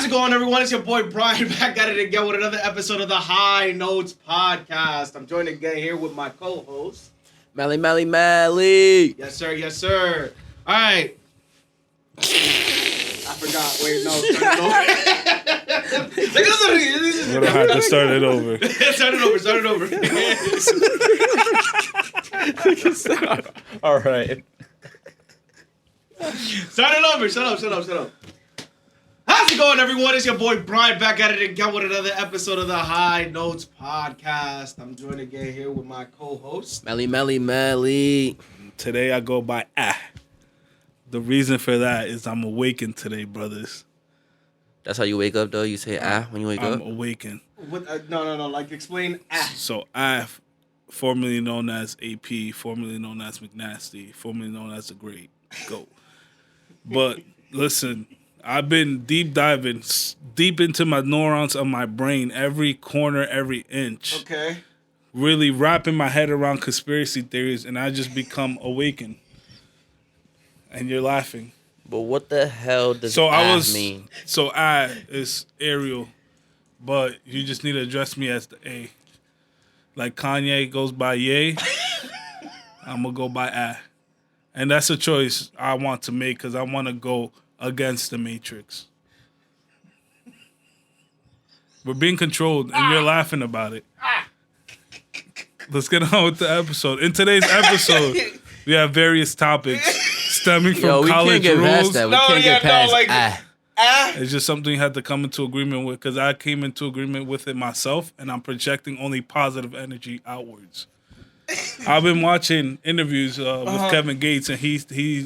How's it going, everyone? It's your boy Brian back at it again with another episode of the High Notes Podcast. I'm joined again here with my co-host, Melly. Yes, sir. Yes, sir. All right. I forgot. Wait, no. We're gonna have to start it over. Start it over. All right. Start it over. Shut up. How's it going, everyone? It's your boy Brian back at it again with another episode of the High Notes Podcast. I'm joined again here with my co-host, Melly. Today I go by The reason for that is I'm awakened today, brothers. That's how you wake up, though? You say when you wake up? I'm awakened. What, no. Like, explain So formerly known as AP, formerly known as McNasty, formerly known as the Great Goat. But listen, I've been deep diving deep into my neurons of my brain, every corner, every inch. Okay. Really wrapping my head around conspiracy theories, and I just become awakened. And you're laughing. But what the hell does mean? So I is Ariel, but you just need to address me as the A. Like Kanye goes by Ye, I'm going to go by A. And that's a choice I want to make because I want to go against the Matrix. We're being controlled, and you're laughing about it. Let's get on with the episode. In today's episode, we have various topics stemming from college rules. We can't get past It's just something you had to come into agreement with because I came into agreement with it myself, and I'm projecting only positive energy outwards. I've been watching interviews with Kevin Gates, and he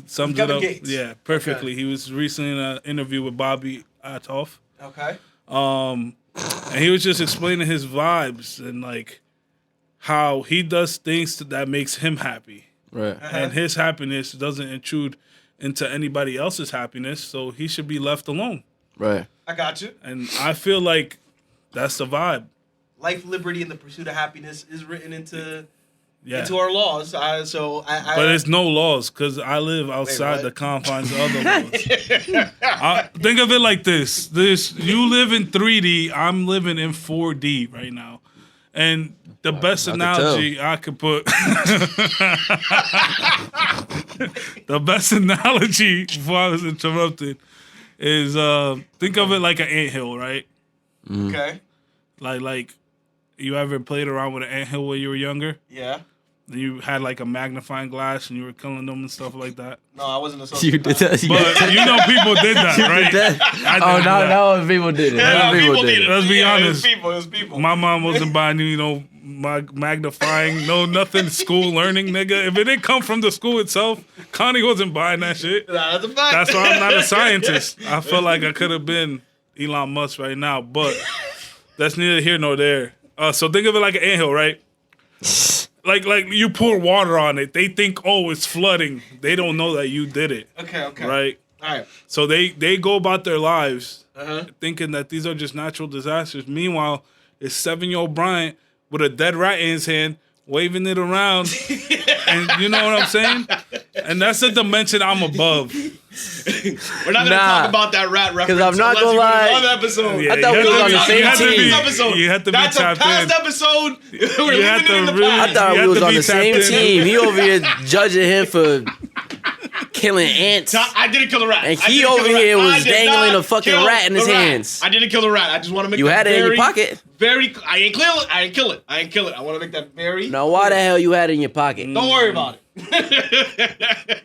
sums it up. Gates. Yeah, perfectly. Okay. He was recently in an interview with Bobby Atoff. Okay. And he was just explaining his vibes and like how he does things that makes him happy. Right. And his happiness doesn't intrude into anybody else's happiness, so he should be left alone. Right. I got you. And I feel like that's the vibe. Life, liberty, and the pursuit of happiness is written into our laws. But it's no laws because I live outside the confines of other laws. Think of it like this. You live in 3D, I'm living in 4D right now. And the best analogy I could put... the best analogy before I was interrupted is think of it like an anthill, right? Okay. Like you ever played around with an anthill when you were younger? Yeah. You had like a magnifying glass and you were killing them and stuff like that. No, I wasn't a You did that. But you know people did that, right? No, people did it. Yeah, people did it. Let's be honest. It was people. My mom wasn't buying my magnifying, nothing school learning, nigga. If it didn't come from the school itself, Connie wasn't buying that shit. Nah, that's a fact. That's why I'm not a scientist. I feel like I could have been Elon Musk right now, but that's neither here nor there. So think of it like an anthill, right? Like you pour water on it. They think, it's flooding. They don't know that you did it. Okay. Right? All right. So they go about their lives thinking that these are just natural disasters. Meanwhile, it's 7-year-old Bryant with a dead rat in his hand, waving it around. And you know what I'm saying? And that's a dimension I'm above. We're not going to talk about that rat reference. Because I'm not going to lie. Episode. I thought we was on the same team. You had to be That's a past episode. We're leaving it in the past. I thought we was on the same team. He over here judging him for killing ants. I didn't kill the rat. And he over here was dangling a fucking rat in his hands. I didn't kill the rat. I just want to make you had it in your pocket. I ain't kill it. I want to make that very. Now, why the hell you had it in your pocket? Don't worry about it.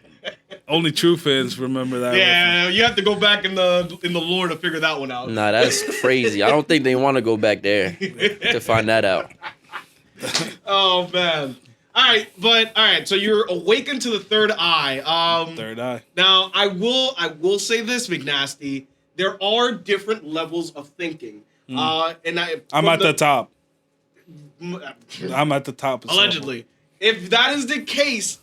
Only true fans remember that. Yeah, reference. you have to go back in the lore to figure that one out. Nah, that's crazy. I don't think they want to go back there to find that out. Oh man. All right. So you're awakened to the third eye. Third eye. Now I will say this, McNasty. There are different levels of thinking. And I'm at the top. I'm at the top. Allegedly, if that is the case.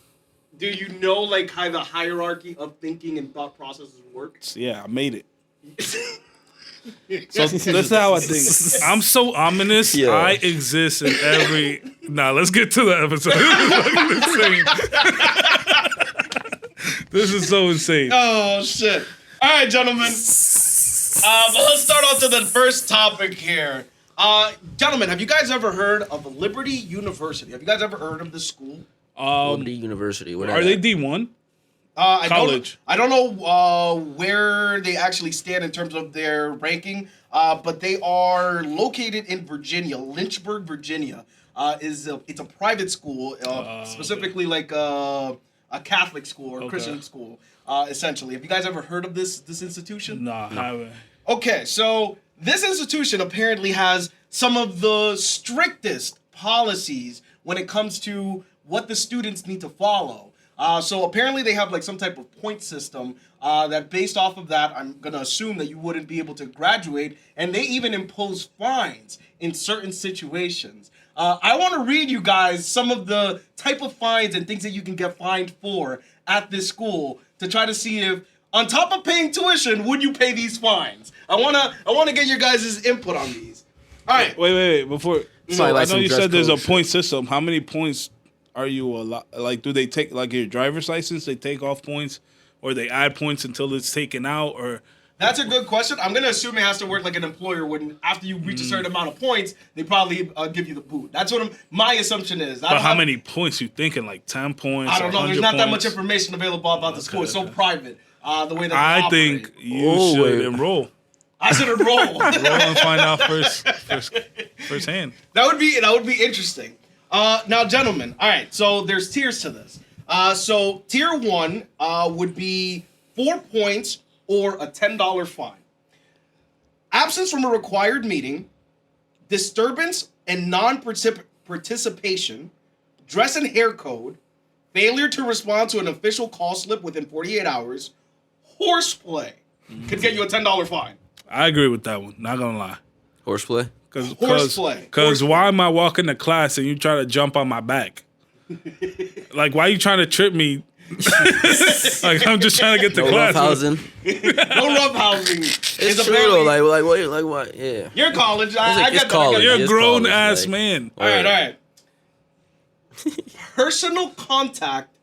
Do you know like how the hierarchy of thinking and thought processes work? Yeah, I made it. So that's how I think. I'm so ominous. Yeah. I exist in every. Nah, let's get to the episode. This is so insane. Oh shit! All right, gentlemen. But let's start off to the first topic here. Gentlemen, have you guys ever heard of Liberty University? Have you guys ever heard of this school? Liberty University. Are they D1? College. I don't know where they actually stand in terms of their ranking, but they are located in Virginia, Lynchburg, Virginia. It's a private school, specifically like a Catholic school or Christian school, essentially. Have you guys ever heard of this institution? No, I haven't. Okay, so this institution apparently has some of the strictest policies when it comes to what the students need to follow. So apparently they have like some type of point system that based off of that, I'm going to assume that you wouldn't be able to graduate. And they even impose fines in certain situations. I want to read you guys some of the type of fines and things that you can get fined for at this school to try to see if, on top of paying tuition, would you pay these fines? I wanna get your guys' input on these. All right. Wait. Before, Sorry, I like know some you dress said there's a code point system. How many points are you like? Do they take like your driver's license? They take off points, or they add points until it's taken out, or? That's a good question. I'm gonna assume it has to work like an employer. When after you reach a certain amount of points, they probably give you the boot. That's what my assumption is. But how many points you thinking? Like 10 points? I don't know. There's not that much points? information available about the school. It's so private. The way that they I operate. think you should enroll. I should enroll. Roll and find out first hand. That would be interesting. Now, gentlemen, all right. So there's tiers to this. So tier 1 would be 4 points or a $10 fine. Absence from a required meeting, disturbance and non-participation, dress and hair code, failure to respond to an official call slip within 48 hours, horseplay could get you a $10 fine. I agree with that one. Not gonna lie. Horseplay? Horseplay. Because why am I walking to class and you try to jump on my back? Like, why are you trying to trip me? Like, I'm just trying to get to class. Roughhousing. No roughhousing. It's true though. Like what? Yeah. You're college. It's I get that. college. You're a It's grown college, ass like- man. All right. Personal contact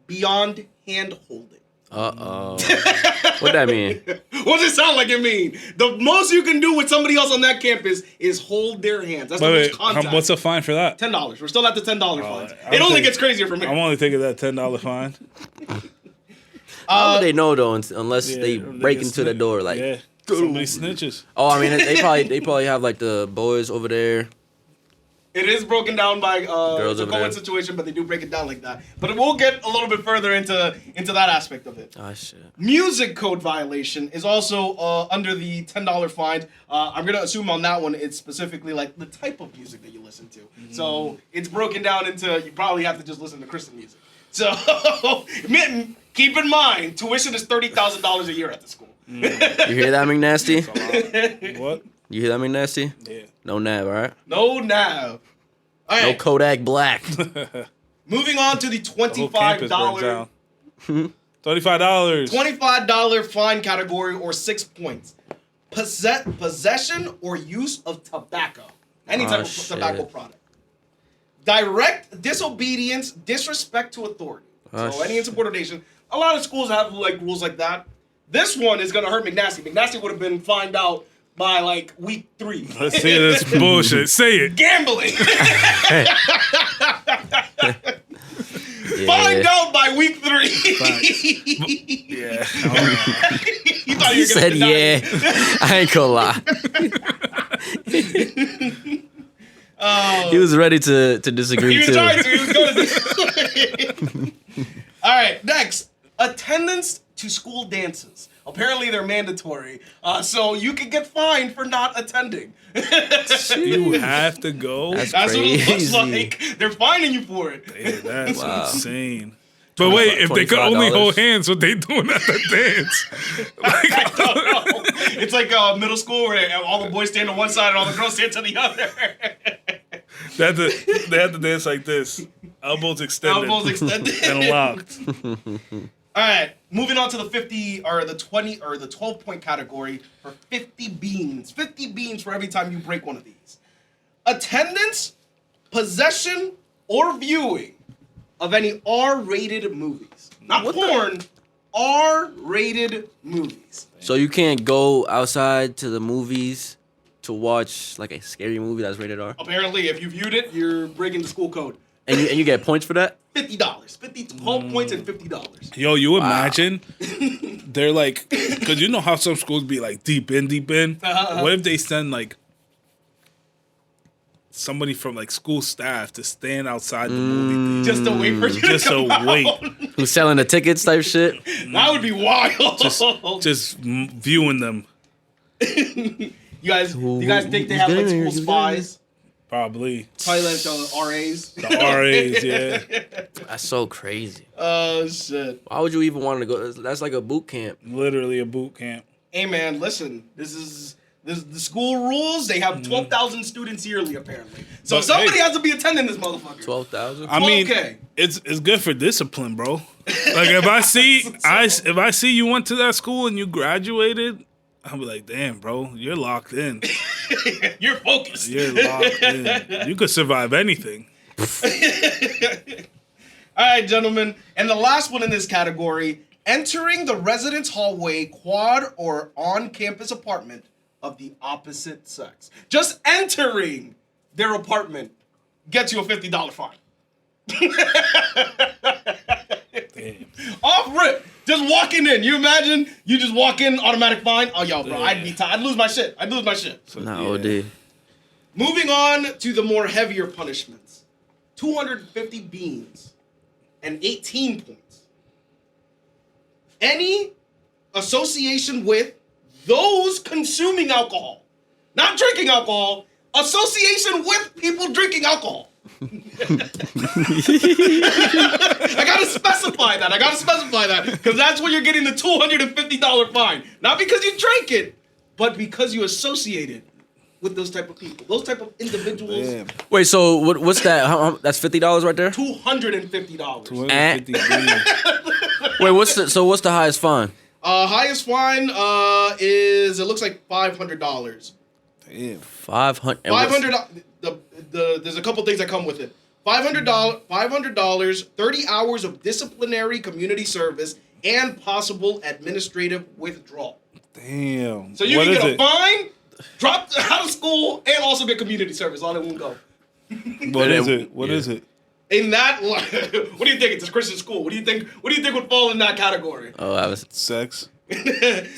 beyond hand holding. What'd that mean? What does it sound like it mean? The most you can do with somebody else on that campus is hold their hands. That's the most contact. What's the fine for that? $10. We're still at the $10 fines. It only gets crazier from here. I'm only thinking that $10 fine. How would they know though unless they break into the door? Like, somebody snitches. oh, I mean they probably have like the boys over there. It is broken down by Girls the over there. co-ed situation, but they do break it down like that. But we'll get a little bit further into that aspect of it. Oh shit. Music code violation is also under the $10 fine. I'm going to assume on that one it's specifically like the type of music that you listen to. So it's broken down into you probably have to just listen to Christian music. So keep in mind, tuition is $30,000 a year at the school. You hear that, McNasty? What? You hear that, McNasty? Yeah. No nav, all right? No now. All No right. Kodak Black. Moving on to the The whole campus burns $25 down. $25. fine category or 6 points. Possession or use of tobacco. Any type of tobacco product. Direct disobedience, disrespect to authority. So any insubordination. A lot of schools have like rules like that. This one is gonna hurt McNasty. McNasty would have been fined out by like week 3. Let's see this bullshit. Say it. Gambling. Find out by week 3. Yeah. You thought He you were said, gonna yeah. I ain't gonna lie. He was ready to disagree He was too. trying to. He was going to. All right, next. Attendance to school dances. Apparently, they're mandatory. So you can get fined for not attending. You have to go. That's That's what it looks crazy. like. They're fining you for it. Yeah, that's Wow. insane. But wait, if they could only $25. hold hands, what they doing at the dance? I don't know. It's like middle school where all the boys stand on one side and all the girls stand to the other. They had to dance like this. Elbows extended. Elbows extended. And locked. All right, moving on to the 50 or the 20 or the 12-point category for 50 beans. 50 beans for every time you break one of these. Attendance, possession, or viewing of any R-rated movies. Not What porn, R-rated movies. So you can't go outside to the movies to watch like a scary movie that's rated R, Apparently, if you viewed it, you're breaking the school code. and you get points for that. $50. 12 points and $50. Yo, you imagine? They're like, because you know how some schools be like deep in. What if they send like somebody from like school staff to stand outside the movie theater? Just to wait for you Just to come to wait. out. Who's selling the tickets type shit? That would be wild. Just viewing them. You guys think they have like school spies? Probably. Probably like the RAs. The RAs, yeah. That's so crazy. Oh shit. Why would you even want to go? That's like a boot camp. Literally a boot camp. Hey man, listen. This is the school rules. They have 12,000 students yearly apparently. So But, somebody hey, has to be attending this motherfucker. 12,000. I mean, 12K. it's good for discipline, bro. Like if I see you went to that school and you graduated, I'll be like, damn, bro, you're locked in. You're focused. You're locked in. You could survive anything. All right, gentlemen. And the last one in this category, entering the residence hallway, quad, or on-campus apartment of the opposite sex. Just entering their apartment gets you a $50 fine. Damn. Off rip. Just walking in. You imagine you just walk in, automatic fine? Oh, yo, bro, I'd lose my shit. So, No, yeah. dude. Moving on to the more heavier punishments. 250 beans and 18 points. Any association with those consuming alcohol, not drinking alcohol, association with people drinking alcohol. I gotta specify that because that's when you're getting the $250 fine. Not because you drank it, but because you associated with those type of people, those type of individuals. Damn. Wait, so what's that? That's $50 right there. $250. 250 grand. Wait, what's the highest fine? Highest fine is, it looks like $500. Damn. 500. $500. There's a couple things that come with it. $500, 30 hours of disciplinary community service, and possible administrative withdrawal. Damn. So you What can is get a it? fine, drop out of school, and also get community service all in one go. What is it? What is it? In that, what do you think? It's a Christian school. What do you think would fall in that category? Oh, I was. Sex?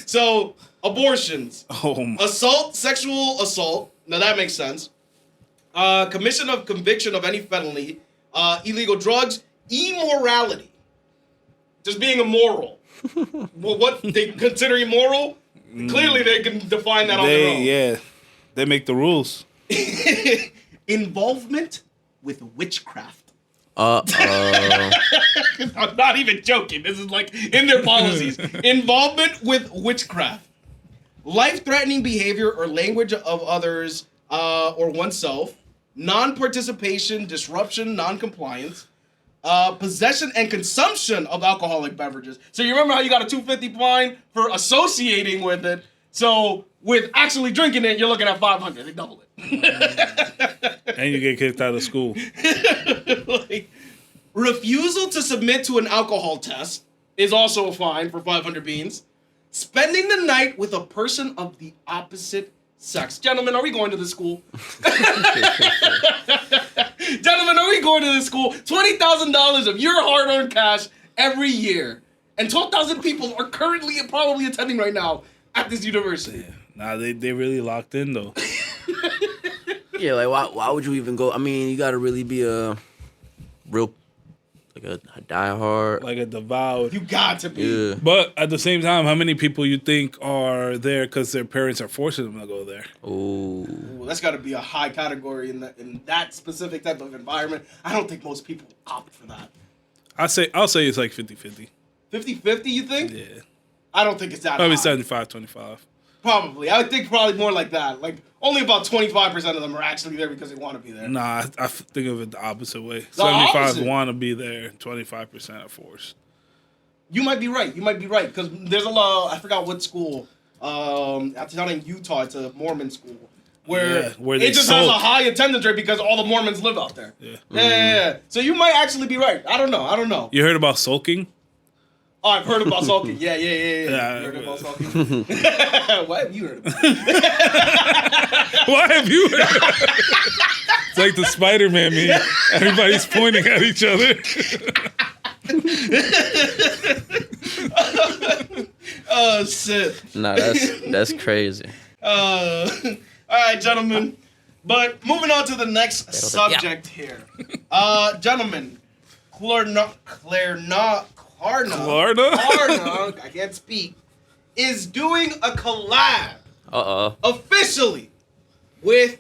So abortions, Oh my. assault, sexual assault. Now that makes sense. Commission of conviction of any felony, illegal drugs, immorality, just being immoral. Well, what they consider immoral, clearly they can define that on their own. Yeah. They make the rules. Involvement with witchcraft. Oh. I'm not even joking. This is like in their policies. Involvement with witchcraft. Life-threatening behavior or language of others or oneself. Non-participation, disruption, non-compliance. Possession and consumption of alcoholic beverages. So you remember how you got a $250 fine for associating with it. So with actually drinking it, you're looking at $500. They double it. And you get kicked out of school. Like, refusal to submit to an alcohol test is also a fine for 500 beans. Spending the night with a person of the opposite sex. Gentlemen, are we going to this school? Gentlemen, are we going to this school? $20,000 of your hard-earned cash every year. And 12,000 people are currently probably attending right now at this university. Nah, they really locked in though. Yeah, like why would you even go? I mean, you gotta really be a real, like a diehard. Like a devout. You got to be. Yeah. But at the same time, how many people you think are there because their parents are forcing them to go there? Oh. Ooh, that's got to be a high category in that specific type of environment. I don't think most people opt for that. I'll say it's like 50-50. 50-50, you think? Yeah. I don't think it's that Probably high. 75-25. Probably. I would think probably more like that. Like, only about 25% of them are actually there because they want to be there. Nah, I think of it the opposite way. The opposite? 75 want to be there, 25% are forced. You might be right. Because there's a lot, I forgot what school. It's not in Utah. It's a Mormon school. Where they it just has a sulk. high attendance rate because all the Mormons live out there. Yeah. Yeah. So you might actually be right. I don't know. You heard about sulking? Oh, I've heard about sulking. Yeah. Yeah, You heard about sulking? Why have you heard about it? Why have you heard? It's like the Spider-Man meme. Everybody's pointing at each other. Oh, shit. Nah, that's crazy. All right, gentlemen. But moving on to the next subject here. Gentlemen, Klarna, I can't speak, is doing a collab officially with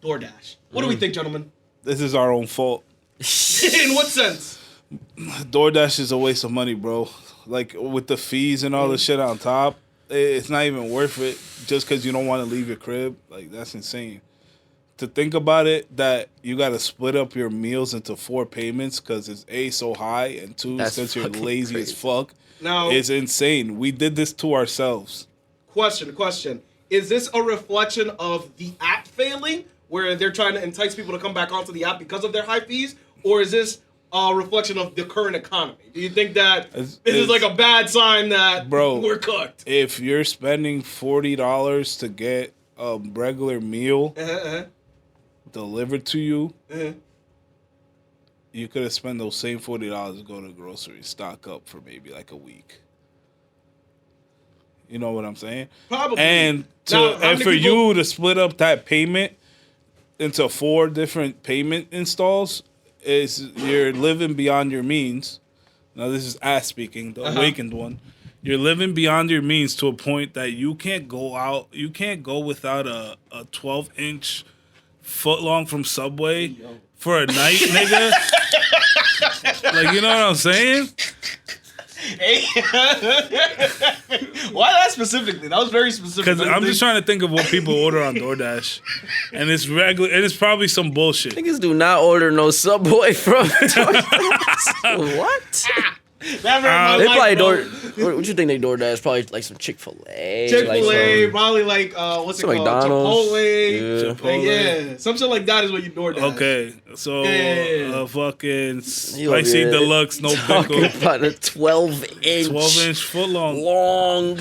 DoorDash. What do we think, gentlemen? This is our own fault. In what sense? DoorDash is a waste of money, bro. Like, with the fees and all the shit on top, it's not even worth it just because you don't want to leave your crib. Like, that's insane. To think about it, that you got to split up your meals into 4 payments because it's A, so high, and 2, That's since you're fucking lazy crazy. as fuck, Now, it's insane. We did this to ourselves. question. Is this a reflection of the app failing, where they're trying to entice people to come back onto the app because of their high fees? Or is this a reflection of the current economy? Do you think that this is like a bad sign that we're cooked? If you're spending $40 to get a regular meal delivered to you, you could have spent those same $40 to go to the grocery, stock up for maybe like a week. You know what I'm saying? Probably. And for you to split up that payment into 4 different payment installs, is you're living beyond your means. Now this is ass speaking, the awakened one. You're living beyond your means to a point that you can't go out. You can't go without a 12-inch footlong from Subway for a night, nigga. Like, you know what I'm saying? Why that specifically? That was very specific. Because I'm just trying to think of what people order on DoorDash, and it's regular, and it's probably some bullshit. Niggas do not order no Subway from DoorDash. What? They Probably what you think they DoorDash? Probably like some Chick-fil-A. Chick-fil-A, probably like what's it called? McDonald's. Chipotle. Yeah, some shit like that is what you DoorDash. Okay, so fucking You over spicy here deluxe, no talking pickle, about a 12-inch 12-inch footlong. long.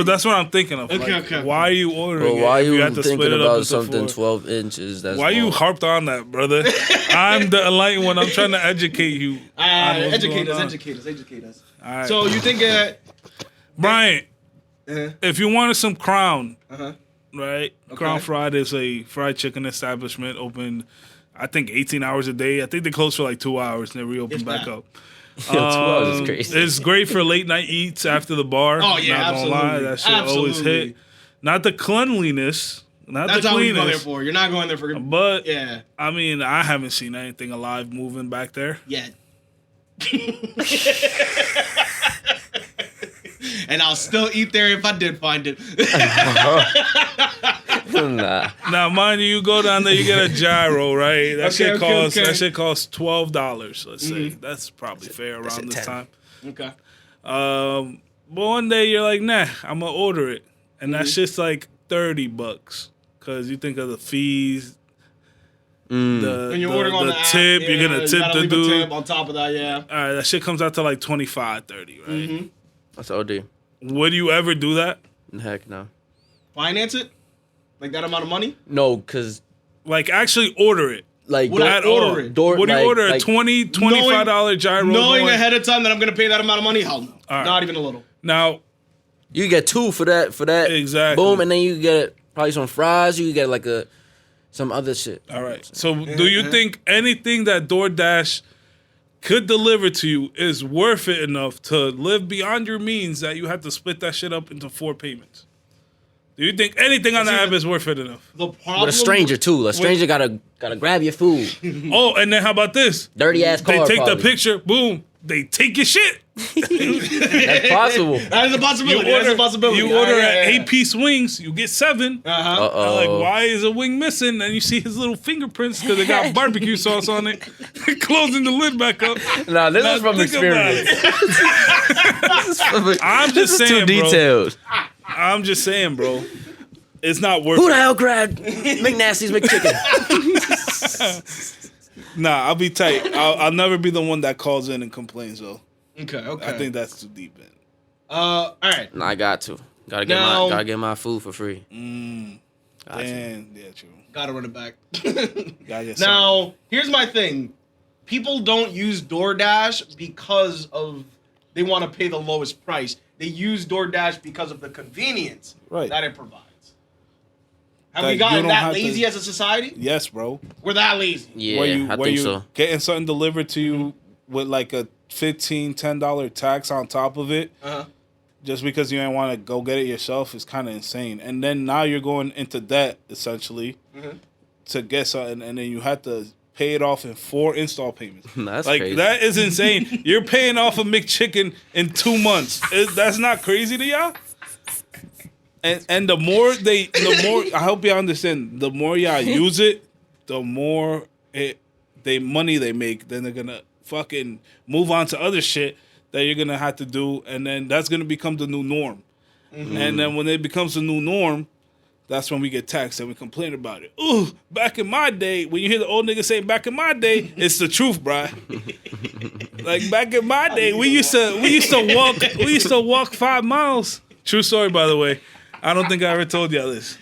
That's what I'm thinking of. Okay, Like, okay. Why are you ordering Bro, it? why if you have to split thinking it up about into something 4? 12 inches? That's Why you long. harped on that, brother? I'm the enlightened one. I'm trying to educate you. Educate us. All right. So you think that Brian, if you wanted some Crown, right? Okay. Crown Fried is a fried chicken establishment open, I think, 18 hours a day. I think they close for like 2 hours and they reopen back up. 2 hours is crazy. It's great for late night eats after the bar. Oh, yeah, not absolutely. gonna lie, that shit always hit. Not the cleanliness, not that's the all you go there cleanest. for. You're not going there for. But Yeah. I mean, I haven't seen anything alive moving back there. Yet. And I'll still eat there if I did find it. Nah. Now, mind you, you go down there, you get a gyro, right? That shit costs okay. that shit costs $12. Let's say that's probably fair around this 10. time. Okay. But one day you're like, nah, I'm gonna order it, and that shit's like $30 because you think of the fees. And you're ordering on the app, tip, yeah, you're gonna tip gotta the leave a dude. tip on top of that, yeah. All right, that shit comes out to like $25, $30, right? That's OD. Would you ever do that? Heck no. Finance it? Like that amount of money? No, because Like, actually order it. like Would I At all. order it? Door, Would you like- order a like- $20, $25 gyro? Knowing going? ahead of time that I'm gonna pay that amount of money? Hell no. right. Not even a little. Now, you get 2 for that. Exactly. Boom, and then you get probably some fries. You get like some other shit. all right. So, do you think anything that DoorDash could deliver to you is worth it enough to live beyond your means that you have to split that shit up into 4 payments? Do you think anything on the app is worth it enough? The problem With a stranger too. A stranger gotta grab your food. Oh, and then how about this? Dirty ass car. They take probably. the picture, boom, they take your shit. That's possible. That is a possibility. That's a possibility. You order Yeah. 8-piece wings, you get 7. Uh-oh. Like, why is a wing missing? And you see his little fingerprints because they got barbecue sauce on it. Closing the lid back up. Nah, this Now is from think about experience. I'm This just is saying, too bro. detailed. I'm just saying, bro. It's not worth Who the it. hell grabbed McNasty's McChicken? Nah, I'll be tight. I'll never be the one that calls in and complains, though. Okay. I think that's too deep in. All right. No, I got to. Gotta get my food for free. Got to. Damn, yeah, true. Gotta run it back. Gotta get Now, here's my thing. People don't use DoorDash because of they want to pay the lowest price. They use DoorDash because of the convenience that it provides. Have we gotten that lazy as a society? Yes, bro. We're that lazy. Yeah, I think so. Getting something delivered to you with like a $10 tax on top of it, just because you ain't want to go get it yourself is kind of insane. And then now you're going into debt, essentially, to get something, and then you have to pay it off in 4 install payments. That's like crazy. That is insane. You're paying off a McChicken in 2 months. That's not crazy to y'all? And the more I hope y'all understand, the more y'all use it, the more money they make. Then they're gonna fucking move on to other shit that you're gonna have to do, and then that's gonna become the new norm. And then when it becomes the new norm, that's when we get taxed and we complain about it. Ooh, back in my day, when you hear the old nigga say "back in my day," it's the truth, bruh. Like back in my day, we used to walk 5 miles. True story, by the way. I don't think I ever told y'all this.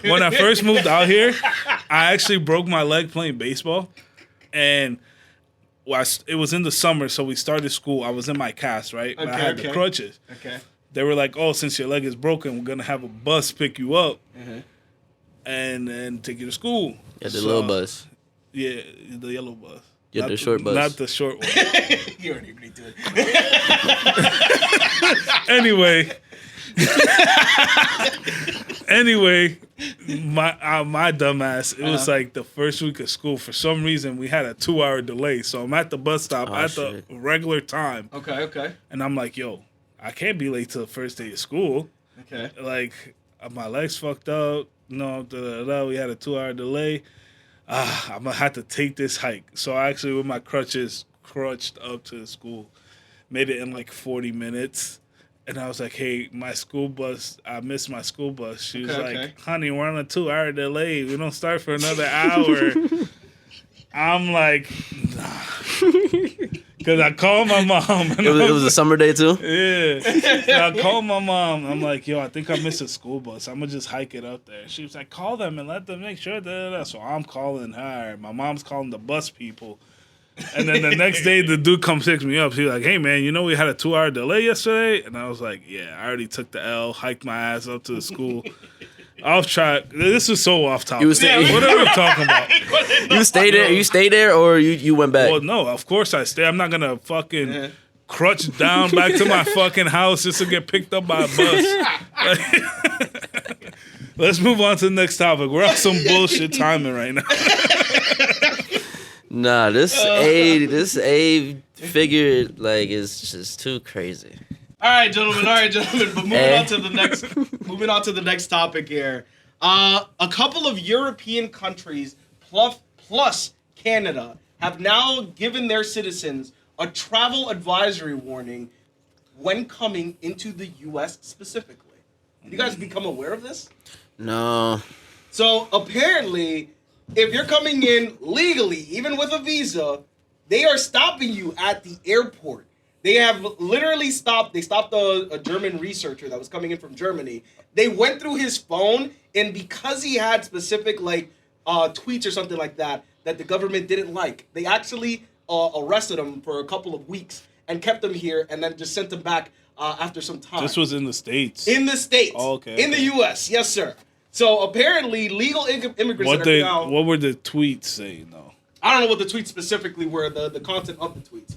When I first moved out here, I actually broke my leg playing baseball, and it was in the summer, so we started school. I was in my cast, right? But I had the crutches. Okay. They were like, "Oh, since your leg is broken, we're gonna have a bus pick you up, and then take you to school." Yeah, the little bus. Yeah, the yellow bus. Yeah, the short bus. Not the short one. You already agreed to it. Anyway, my dumbass. It was like the first week of school. For some reason, we had a 2-hour delay. So I'm at the bus stop the regular time. Okay. And I'm like, yo, I can't be late to the first day of school. Okay. Like, my legs fucked up. No, we had a 2-hour delay. I'm gonna have to take this hike. So I actually, with my crutches, crutched up to the school. Made it in like 40 minutes. And I was like, hey, I missed my school bus. She was like, honey, we're on a 2-hour delay. We don't start for another hour. I'm like, nah. Because I called my mom. And it was a summer day, too? Yeah. So I called my mom. I'm like, yo, I think I missed a school bus. I'm going to just hike it up there. She was like, call them and let them make sure. So I'm calling her. My mom's calling the bus people. And then the next day, the dude comes picks me up. He's like, hey, man, you know we had a 2-hour delay yesterday? And I was like, yeah, I already took the L, hiked my ass up to the school. Off track. This was so off topic. What are we talking about? You stayed there or you went back? Well, no, of course I stay. I'm not going to fucking crutch down back to my fucking house just to get picked up by a bus. Let's move on to the next topic. We're on some bullshit timing right now. Nah, this A figure like is just too crazy. All right, gentlemen. But moving on to the next topic here. A couple of European countries plus Canada have now given their citizens a travel advisory warning when coming into the U.S. specifically. Did you guys become aware of this? No. So apparently, if you're coming in legally, even with a visa, they are stopping you at the airport. They have literally stopped. They stopped a German researcher that was coming in from Germany. They went through his phone, and because he had specific tweets or something like that the government didn't like, they actually arrested him for a couple of weeks and kept him here, and then just sent him back after some time. This was in the States. In the States. Oh, okay. In the U.S. Yes, sir. So apparently, legal immigrants What were the tweets saying, though? I don't know what the tweets specifically were, the content of the tweets.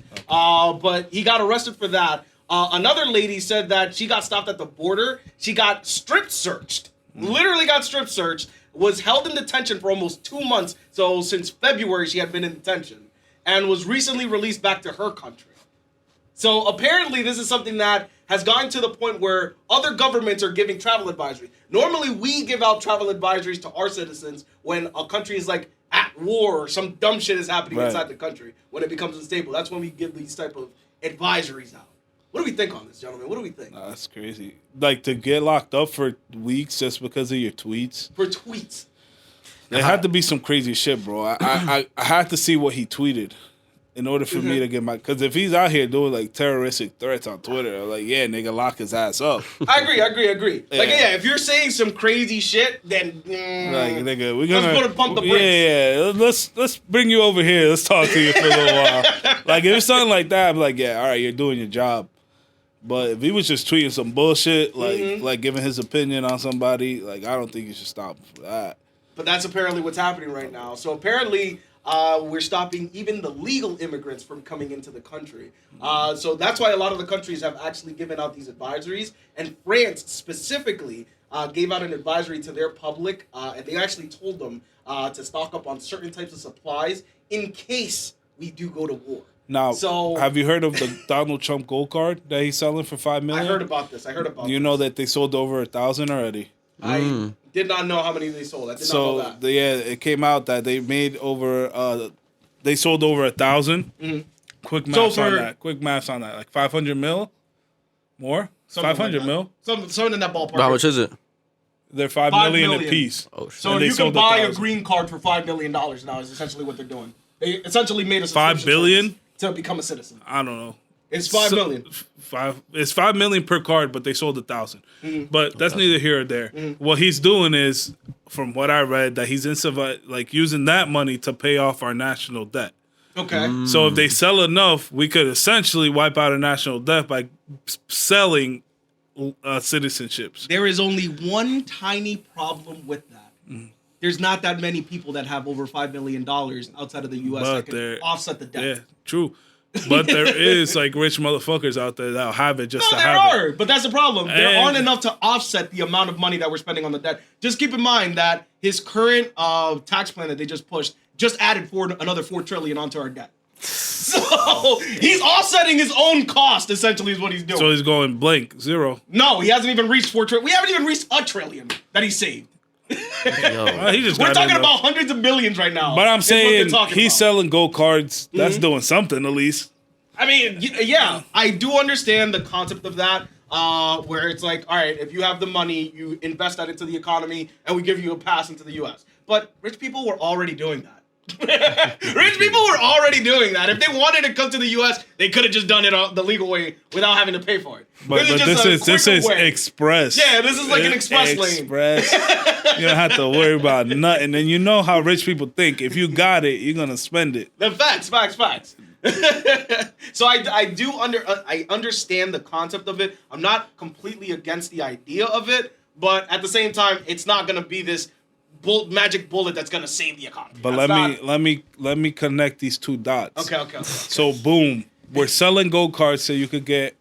But he got arrested for that. Another lady said that she got stopped at the border. She got strip searched. Literally got strip searched. Was held in detention for almost 2 months. So since February, she had been in detention. And was recently released back to her country. So apparently this is something that has gotten to the point where other governments are giving travel advisories. Normally we give out travel advisories to our citizens when a country is like at war or some dumb shit is happening inside the country, when it becomes unstable. That's when we give these type of advisories out. What do we think on this, gentlemen? What do we think? Nah, that's crazy. Like, to get locked up for weeks just because of your tweets? For tweets. There had to be some crazy shit, bro. I had to see what he tweeted. in order for me to get my, because if he's out here doing like terroristic threats on Twitter, I'm like, yeah, nigga, lock his ass up. I agree. Like, yeah, if you're saying some crazy shit, then Like, nigga, we're gonna let's pump the brakes. Yeah. Let's bring you over here. Let's talk to you for a little while. Like, if it's something like that, I'm like, yeah, all right, you're doing your job. But if he was just tweeting some bullshit, like giving his opinion on somebody, like, I don't think you should stop him for that. But that's apparently what's happening right now. So apparently, we're stopping even the legal immigrants from coming into the country. So that's why a lot of the countries have actually given out these advisories. And France specifically gave out an advisory to their public, and they actually told them to stock up on certain types of supplies in case we do go to war. Now, so, have you heard of the Donald Trump gold card that he's selling for $5 million? I heard about this. You know that they sold over 1,000 already? I did not know how many they sold. I did not know that. It came out that they made over, they sold over 1,000. Mm-hmm. Quick maths on that. Like 500 mil? More? 500 like mil? Something in that ballpark. How much is it? They're $5 million a piece. Oh, shit. So you can buy a green card for $5 million now is essentially what they're doing. They essentially made a $5 billion to become a citizen. I don't know. It's $5 million. It's $5 million per card, but they sold 1,000. Mm-hmm. But that's neither here or there. Mm-hmm. What he's doing is, from what I read, that he's using that money to pay off our national debt. Okay. So if they sell enough, we could essentially wipe out our national debt by selling citizenships. There is only one tiny problem with that. Mm. There's not that many people that have over $5 million outside of the U.S. that can offset the debt. Yeah, true. But there is like rich motherfuckers out there that'll have it just to have it. There are, but that's the problem. There aren't enough to offset the amount of money that we're spending on the debt. Just keep in mind that his current tax plan that they just pushed just added another $4 trillion onto our debt. So he's offsetting his own cost, essentially, is what he's doing. So he's going blank, zero. No, he hasn't even reached $4 trillion. We haven't even reached $1 trillion that he saved. We're talking about hundreds of billions right now. But I'm saying he's selling gold cards. That's doing something at least. I mean, yeah, I do understand the concept of that, where it's like, all right, if you have the money, you invest that into the economy, and we give you a pass into the U.S. But rich people were already doing that. Rich people were already doing that. If they wanted to come to the U.S., they could have just done it the legal way without having to pay for it. But this is express. Yeah, this is like an express lane. You don't have to worry about nothing. And you know how rich people think. If you got it, you're gonna spend it. The facts. So I understand the concept of it. I'm not completely against the idea of it, but at the same time, it's not gonna be this magic bullet that's gonna save the economy. But let me connect these two dots. Okay. So boom, we're selling gold cards so you could get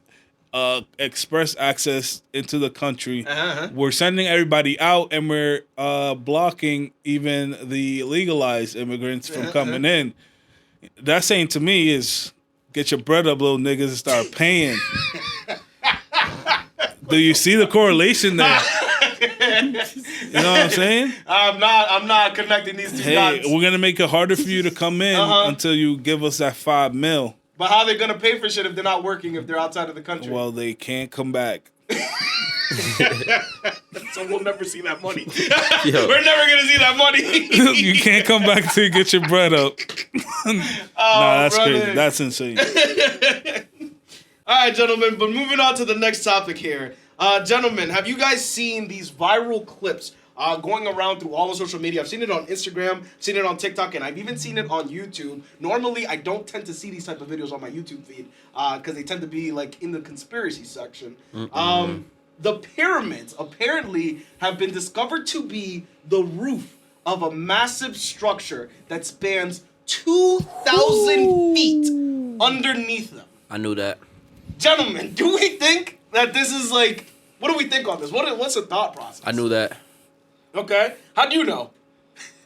express access into the country. We're sending everybody out, and we're blocking even the legalized immigrants from coming in. That saying to me is, get your bread up, little niggas, and start paying. Do you see the correlation there? You know what I'm saying? I'm not connecting these two dots. We're gonna make it harder for you to come in until you give us that $5 million. But how are they gonna pay for shit if they're not working, if they're outside of the country? Well, they can't come back. So we'll never see that money. We're never gonna see that money. You can't come back till you get your bread up. That's crazy. That's insane. All right, gentlemen, but moving on to the next topic here. Gentlemen, have you guys seen these viral clips going around through all of social media? I've seen it on Instagram, seen it on TikTok, and I've even seen it on YouTube. Normally, I don't tend to see these type of videos on my YouTube feed because they tend to be like in the conspiracy section. The pyramids apparently have been discovered to be the roof of a massive structure that spans 2,000 feet underneath them. I knew that. Gentlemen, do we think that this is like... What do we think on this? What's the thought process? I knew that. Okay. How do you know?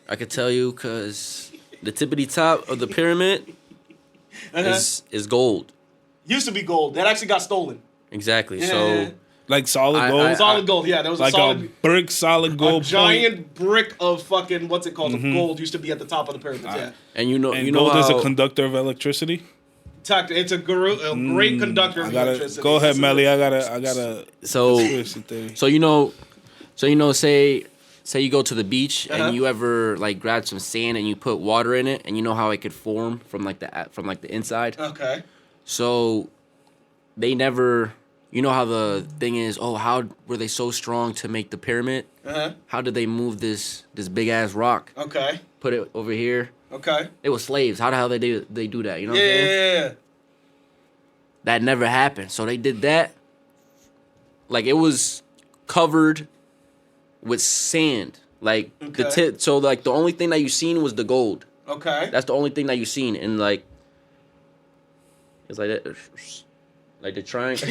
I could tell you because the tippity top of the pyramid is gold. Used to be gold. That actually got stolen. Exactly. Yeah. So... Like solid gold? Solid gold, yeah. That was like a brick solid gold. A giant brick of fucking, what's it called? Of gold used to be at the top of the pyramids, yeah. And you know gold is a conductor of electricity? It's a great conductor of electricity. Go ahead, Melly. I gotta. So say say you go to the beach and you ever like grab some sand and you put water in it, and you know how it could form from like the inside. Okay. So they never, you know how the thing is. Oh, how were they so strong to make the pyramid? How did they move this big ass rock? Okay. Put it over here. Okay. They were slaves. How the hell they do that? You know what I'm saying? Yeah. That never happened. So they did that. Like it was covered with sand. Like the tip. So like the only thing that you seen was the gold. Okay. That's the only thing that you seen. And like it's like that. Like the triangle.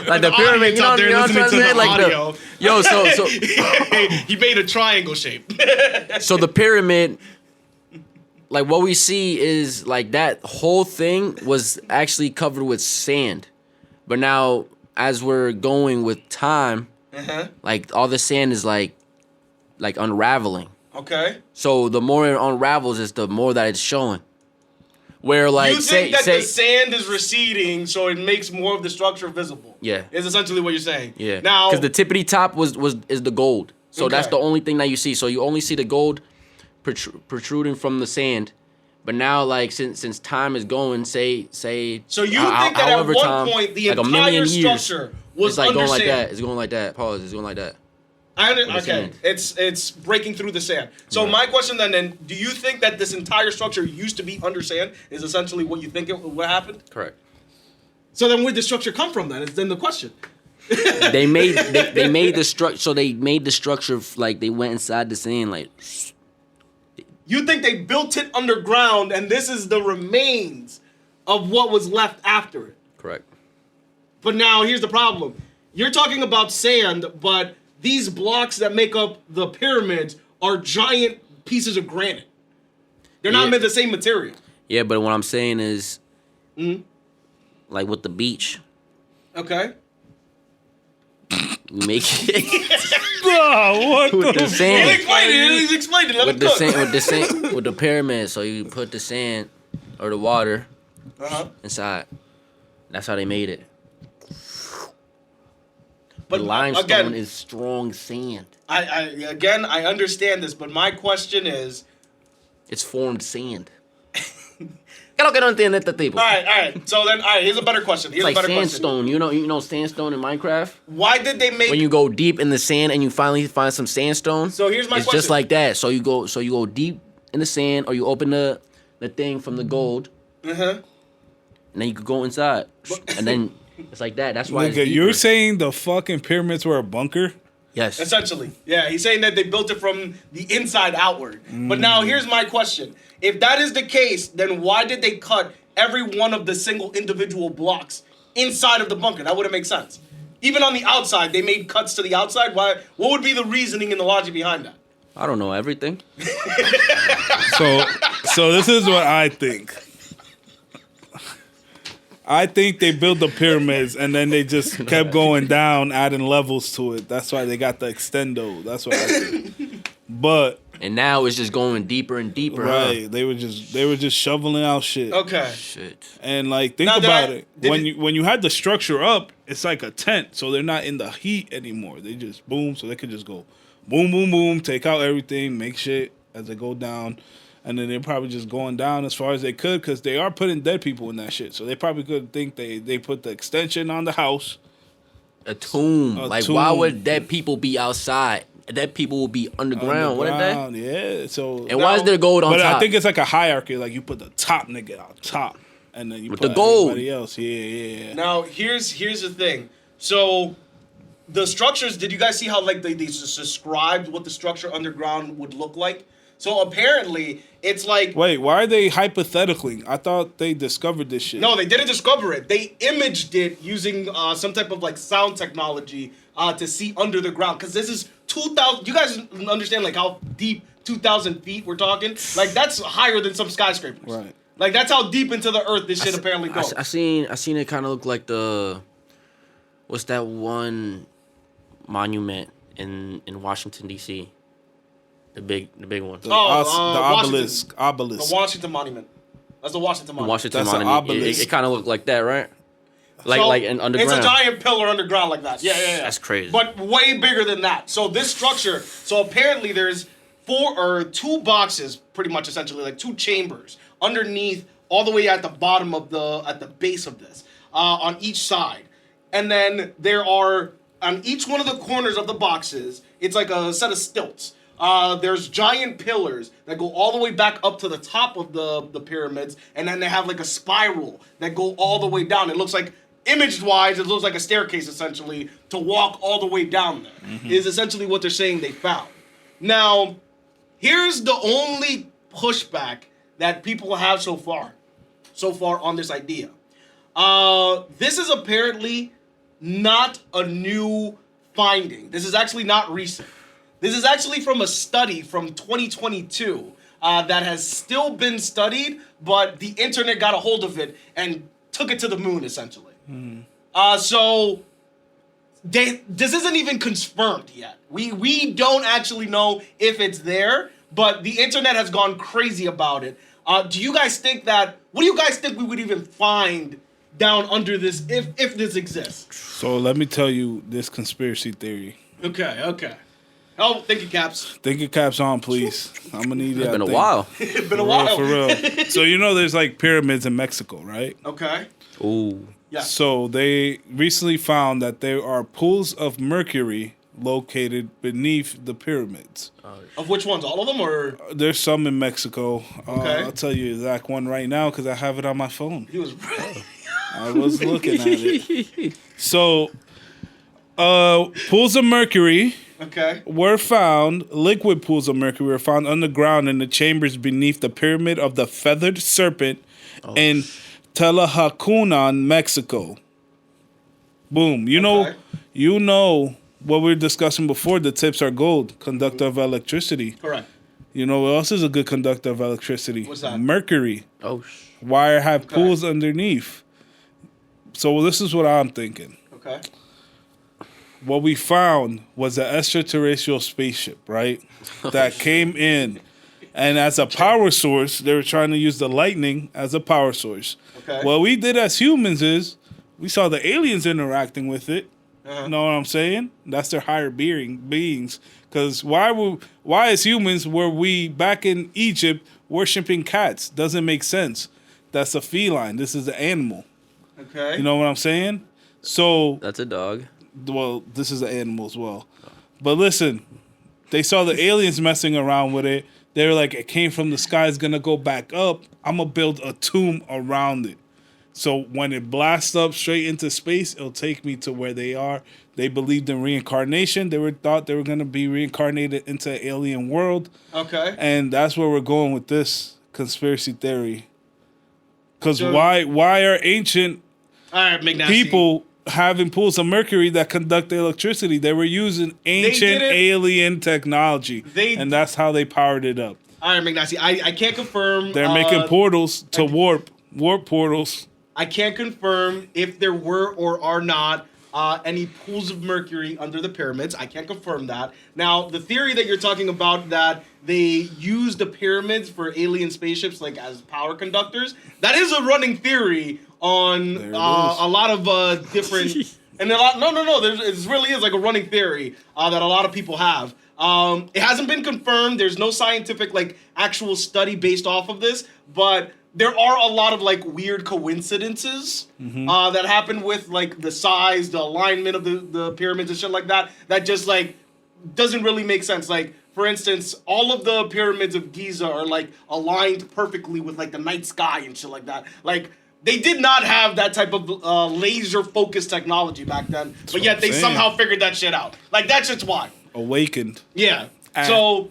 Like the pyramid. You know what I'm trying to say? Like so he made a triangle shape. so the pyramid, like what we see is like that whole thing was actually covered with sand. But now as we're going with time, like all the sand is like unraveling. Okay. So the more it unravels is the more that it's showing. Where like you think that the sand is receding, so it makes more of the structure visible. Yeah, is essentially what you're saying. Yeah. Now, because the tippity top is the gold, so that's the only thing that you see. So you only see the gold protruding from the sand. But now, like since time is going, say. So you think that at one point the like entire structure was like under going like sand? that. It's going like that. Pause. It's going like that. Okay, it's breaking through the sand. So my question then, do you think that this entire structure used to be under sand? Is essentially what you think what happened? Correct. So then, where did the structure come from? Then is then the question. they made the structure. So they made the structure like they went inside the sand. Like you think they built it underground, and this is the remains of what was left after it? Correct. But now here's the problem: you're talking about sand, but these blocks that make up the pyramids are giant pieces of granite. They're not made the same material. Yeah, but what I'm saying is, like with the beach. Okay. We make it. What with the sand. He's explaining. Let him cook. With the pyramid. So you put the sand or the water inside. That's how they made it. But the limestone is strong sand. I understand this, but my question is, it's formed sand. All right. So then, here's a better question. It's like sandstone. You know sandstone in Minecraft? Why did they make... When you go deep in the sand and you finally find some sandstone? So here's my question. It's just like that. So you go deep in the sand, or you open the thing from the gold. And then you could go inside. And then it's like that. That's why you're saying the fucking pyramids were a bunker? Yes. Essentially. Yeah, he's saying that they built it from the inside outward. But now here's my question. If that is the case, then why did they cut every one of the single individual blocks inside of the bunker? That wouldn't make sense. Even on the outside, they made cuts to the outside. Why? What would be the reasoning and the logic behind that? I don't know everything. So this is what I think. I think they built the pyramids and then they just kept going down, adding levels to it. That's why they got the extendo. That's what I think. And now it's just going deeper and deeper. Right. Huh? They were just shoveling out shit. Okay. Shit. And like think about it. When you had the structure up, it's like a tent, so they're not in the heat anymore. They just boom, so they could just go boom, boom, boom, take out everything, make shit as they go down. And then they're probably just going down as far as they could because they are putting dead people in that shit. So they probably could think they put the extension on the house. A tomb. Why would dead people be outside? Dead people will be underground. Wouldn't they? Yeah. So and why is there gold on top? But I think it's like a hierarchy. Like you put the top nigga on top, and then you with put the gold. Everybody else. Yeah. Now here's the thing. So the structures. Did you guys see how like they just described what the structure underground would look like? So apparently, it's like... Wait, why are they hypothetically? I thought they discovered this shit. No, they didn't discover it. They imaged it using some type of like sound technology to see under the ground. Because this is 2,000... You guys understand like how deep 2,000 feet we're talking? Like that's higher than some skyscrapers. Right. Like that's how deep into the earth this shit apparently goes. I seen it kind of look like the... What's that one monument in Washington, D.C.? The big one. The obelisk. The Washington Monument. That's the Washington Monument. It kind of looked like that, right? Like an underground. It's a giant pillar underground like that. Yeah. That's crazy. But way bigger than that. So this structure, apparently there's 2 boxes, pretty much essentially, like 2 chambers underneath, all the way at the bottom of at the base of this, on each side. And then there are, on each one of the corners of the boxes, it's like a set of stilts. There's giant pillars that go all the way back up to the top of the pyramids, and then they have like a spiral that go all the way down. It looks like, image-wise, it looks like a staircase, essentially, to walk all the way down there, is essentially what they're saying they found. Now, here's the only pushback that people have so far on this idea. This is apparently not a new finding. This is actually not recent. This is actually from a study from 2022 that has still been studied, but the internet got a hold of it and took it to the moon, essentially. So this isn't even confirmed yet. We don't actually know if it's there, but the internet has gone crazy about it. What do you guys think we would even find down under this if this exists? So let me tell you this conspiracy theory. Okay. Oh, thinking caps. Thinking caps on, please. I'm gonna need that. It's been a while. It's been a while. For real. So there's like pyramids in Mexico, right? Okay. Ooh. Yeah. So they recently found that there are pools of mercury located beneath the pyramids. Of which ones? All of them, or? There's some in Mexico. Okay. I'll tell you the exact one right now because I have it on my phone. He was. I was looking at it. So, pools of mercury. Okay. Were found, liquid pools of mercury were found underground in the chambers beneath the Pyramid of the Feathered Serpent in Teotihuacan, Mexico. Boom. You know what we were discussing before, the tips are gold, conductor of electricity. Correct. You know what else is a good conductor of electricity? What's that? Mercury. Oh. Wire have pools underneath. So this is what I'm thinking. Okay. What we found was an extraterrestrial spaceship, right? That came in. And as a power source, they were trying to use the lightning as a power source. Okay. What we did as humans is we saw the aliens interacting with it. You know what I'm saying? That's their higher beings. Because why as humans were we back in Egypt worshiping cats? Doesn't make sense. That's a feline. This is an animal. Okay. You know what I'm saying? So That's a dog. well, this is an animal as well. But listen, they saw the aliens messing around with it. They were like, it came from the sky, it's going to go back up. I'm going to build a tomb around it. So when it blasts up straight into space, it'll take me to where they are. They believed in reincarnation. Thought they were going to be reincarnated into an alien world. Okay. And that's where we're going with this conspiracy theory. Because why are ancient people having pools of mercury that conduct electricity? They were using ancient alien technology, and that's how they powered it up. All right, McNasty, I can't confirm. They're making portals to warp portals. I can't confirm if there were or are not any pools of mercury under the pyramids. I can't confirm that. Now, the theory that you're talking about, that they use the pyramids for alien spaceships like as power conductors, that is a running theory on a lot of different and a lot. No. It really is like a running theory that a lot of people have. It hasn't been confirmed. There's no scientific actual study based off of this, but there are a lot of weird coincidences that happen with the size, the alignment of the pyramids and shit like that. That just doesn't really make sense. For instance, all of the pyramids of Giza are aligned perfectly with the night sky and shit like that. They did not have that type of laser focused technology back then, but yet they somehow figured that shit out. That's just why. Awakened. Yeah. So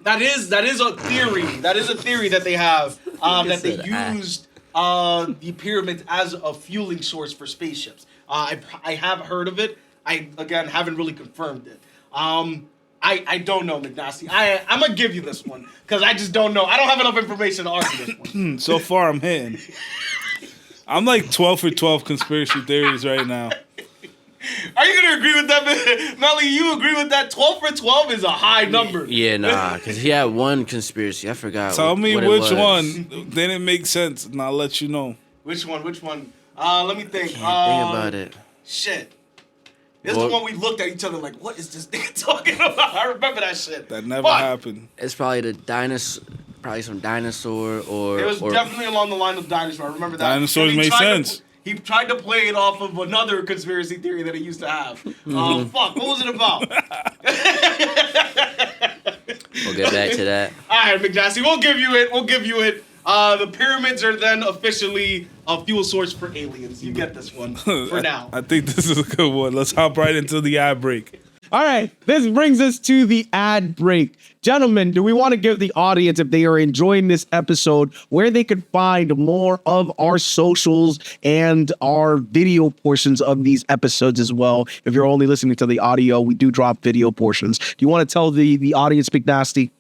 that is a theory. That is a theory that they have that they used the pyramids as a fueling source for spaceships. I have heard of it. I again haven't really confirmed it. I don't know, McNasty. I'm gonna give you this one because I just don't know. I don't have enough information to argue this one. So far, I'm hitting. I'm 12 for 12 conspiracy theories right now. Are you gonna agree with that, Melly? You agree with that? 12 for 12 is a high number. Yeah, nah, because he had one conspiracy. I forgot. Tell me what which it was. one didn't make sense, and I'll let you know. Which one? Let me think. Can't think about it. Shit. This is the one we looked at each other like, what is this nigga talking about? I remember that shit. That never happened. It's probably probably some dinosaur or. It was definitely along the line of dinosaur. I remember that. Dinosaurs make sense. He tried to play it off of another conspiracy theory that he used to have. Fuck, what was it about? We'll get back to that. All right, McNasty, we'll give you it. The pyramids are then officially a fuel source for aliens. You get this one for now. I think this is a good one. Let's hop right into the ad break. All right, this brings us to the ad break. Gentlemen, do we want to give the audience, if they are enjoying this episode, where they could find more of our socials and our video portions of these episodes as well? If you're only listening to the audio, we do drop video portions. Do you want to tell the audience, Big Nasty?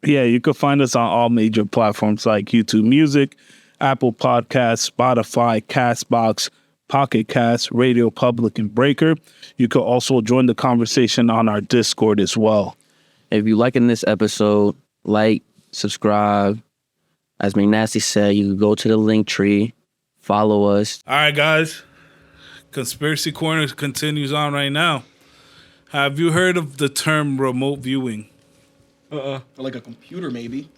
Yeah, you can find us on all major platforms like YouTube Music, Apple Podcasts, Spotify, Castbox, Pocket Cast, Radio Public, and Breaker. You could also join the conversation on our Discord as well. If you liking this episode, like, subscribe. As McNasty said, you can go to the link tree, follow us. All right, guys. Conspiracy Corner continues on right now. Have you heard of the term remote viewing? Like a computer, maybe.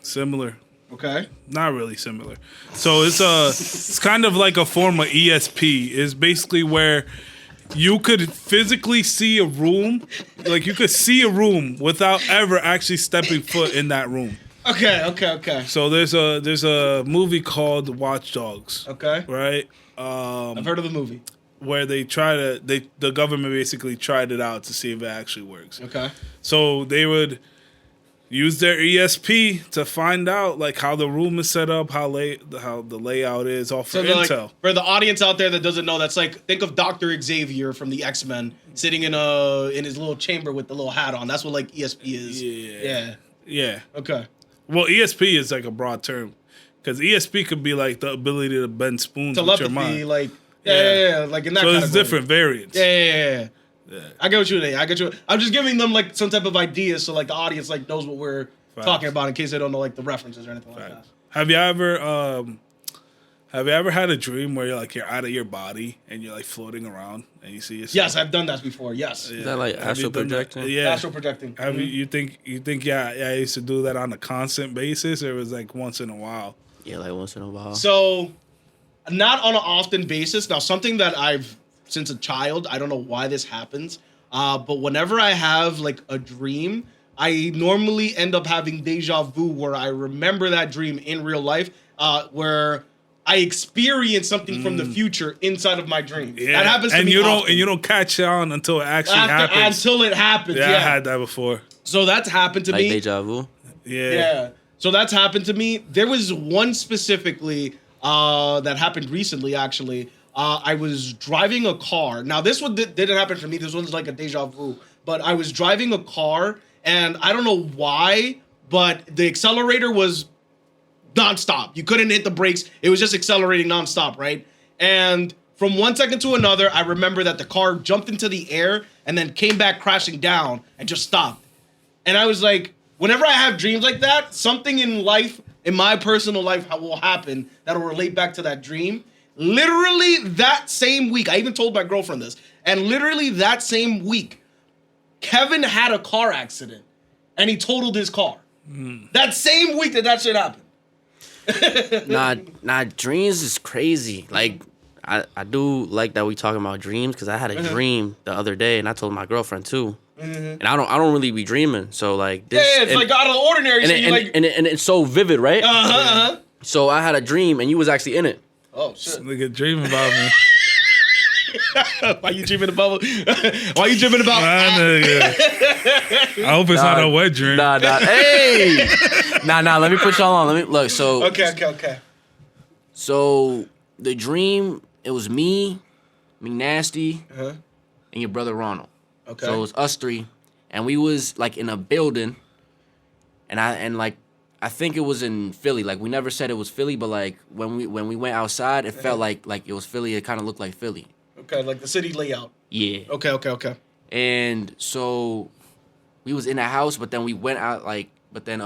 Similar. Okay. Not really similar. So it's kind of like a form of ESP. It's basically where you could physically see a room, like you could see a room without ever actually stepping foot in that room. Okay. So there's a movie called Watch Dogs. Okay. Right? I've heard of the movie. Where the government basically tried it out to see if it actually works. Okay. So they would use their ESP to find out like how the room is set up, how the layout is, all for intel. Like, for the audience out there that doesn't know, that's like, think of Dr. Xavier from the X-Men sitting in his little chamber with the little hat on. That's what like ESP is. Yeah. Okay. Well, ESP is like a broad term because ESP could be like the ability to bend spoons with your mind. Telepathy, like like in that. So category. there's different variants. Yeah. I get what you're saying. I'm just giving them like some type of idea so like the audience like knows what we're talking about in case they don't know like the references or anything like that. Have you ever had a dream where you're out of your body and you're like floating around and you see yourself? Yes, I've done that before. Yes. Is that like astral projecting? Yeah. Astral projecting. Have you think I used to do that on a constant basis or it was like once in a while? Yeah, like once in a while. So, not on an often basis. Now, something that I've, since a child, I don't know why this happens, but whenever I have like a dream, I normally end up having deja vu where I remember that dream in real life, where I experience something from the future inside of my dream. Yeah. That happens to me often. And you don't catch on until it actually happens. Until it happens, yeah. I had that before. So that's happened to like me. Deja vu? Yeah. So that's happened to me. There was one specifically that happened recently, actually. I was driving a car. Now, this one didn't happen for me. This one's like a deja vu. But I was driving a car, and I don't know why, but the accelerator was nonstop. You couldn't hit the brakes. It was just accelerating nonstop, right? And from 1 second to another, I remember that the car jumped into the air and then came back crashing down and just stopped. And I was like, whenever I have dreams like that, something in life, in my personal life, will happen that'll relate back to that dream. Literally that same week, I even told my girlfriend this, and literally that same week, Kevin had a car accident and he totaled his car. That same week that shit happened. Nah, dreams is crazy. Like, I do like that we talking about dreams because I had a dream the other day and I told my girlfriend too. And I don't really be dreaming, so like this. Yeah, it's like out of the ordinary. And it's so vivid, right? So I had a dream and you was actually in it. Oh shit! Nigga dreaming about me. Why you dreaming about? Why you dreaming about? I hope it's not a wet dream. Nah. Hey, nah. Let me put y'all on. Let me look. So Okay. So the dream, it was me, McNasty, and your brother Ronald. Okay. So it was us three, and we was like in a building, and I think it was in Philly. Like we never said it was Philly, but like when we went outside, it felt like it was Philly. It kind of looked like Philly. Okay, like the city layout. Yeah. Okay. And so we was in a house, but then we went out but then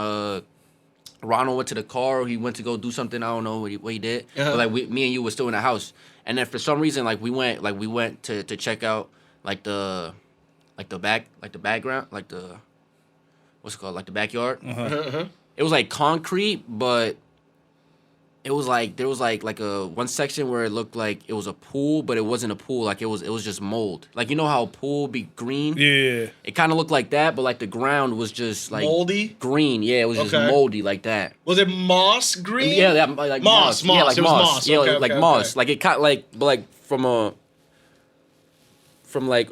Ronald went to the car. Or he went to go do something. I don't know what he did. But like me and you were still in the house. And then for some reason, like we went to check out like the background, like the what's it called, like the backyard. It was like concrete, but it was like there was like a one section where it looked like it was a pool, but it wasn't a pool. Like it was just mold. Like you know how a pool be green? Yeah. It kind of looked like that, but like the ground was just like moldy, green. Yeah, it was just moldy like that. Was it moss green? Yeah, that like moss. Yeah, like it was moss. moss. Yeah, Okay, like okay, moss. okay. Like it kind like from like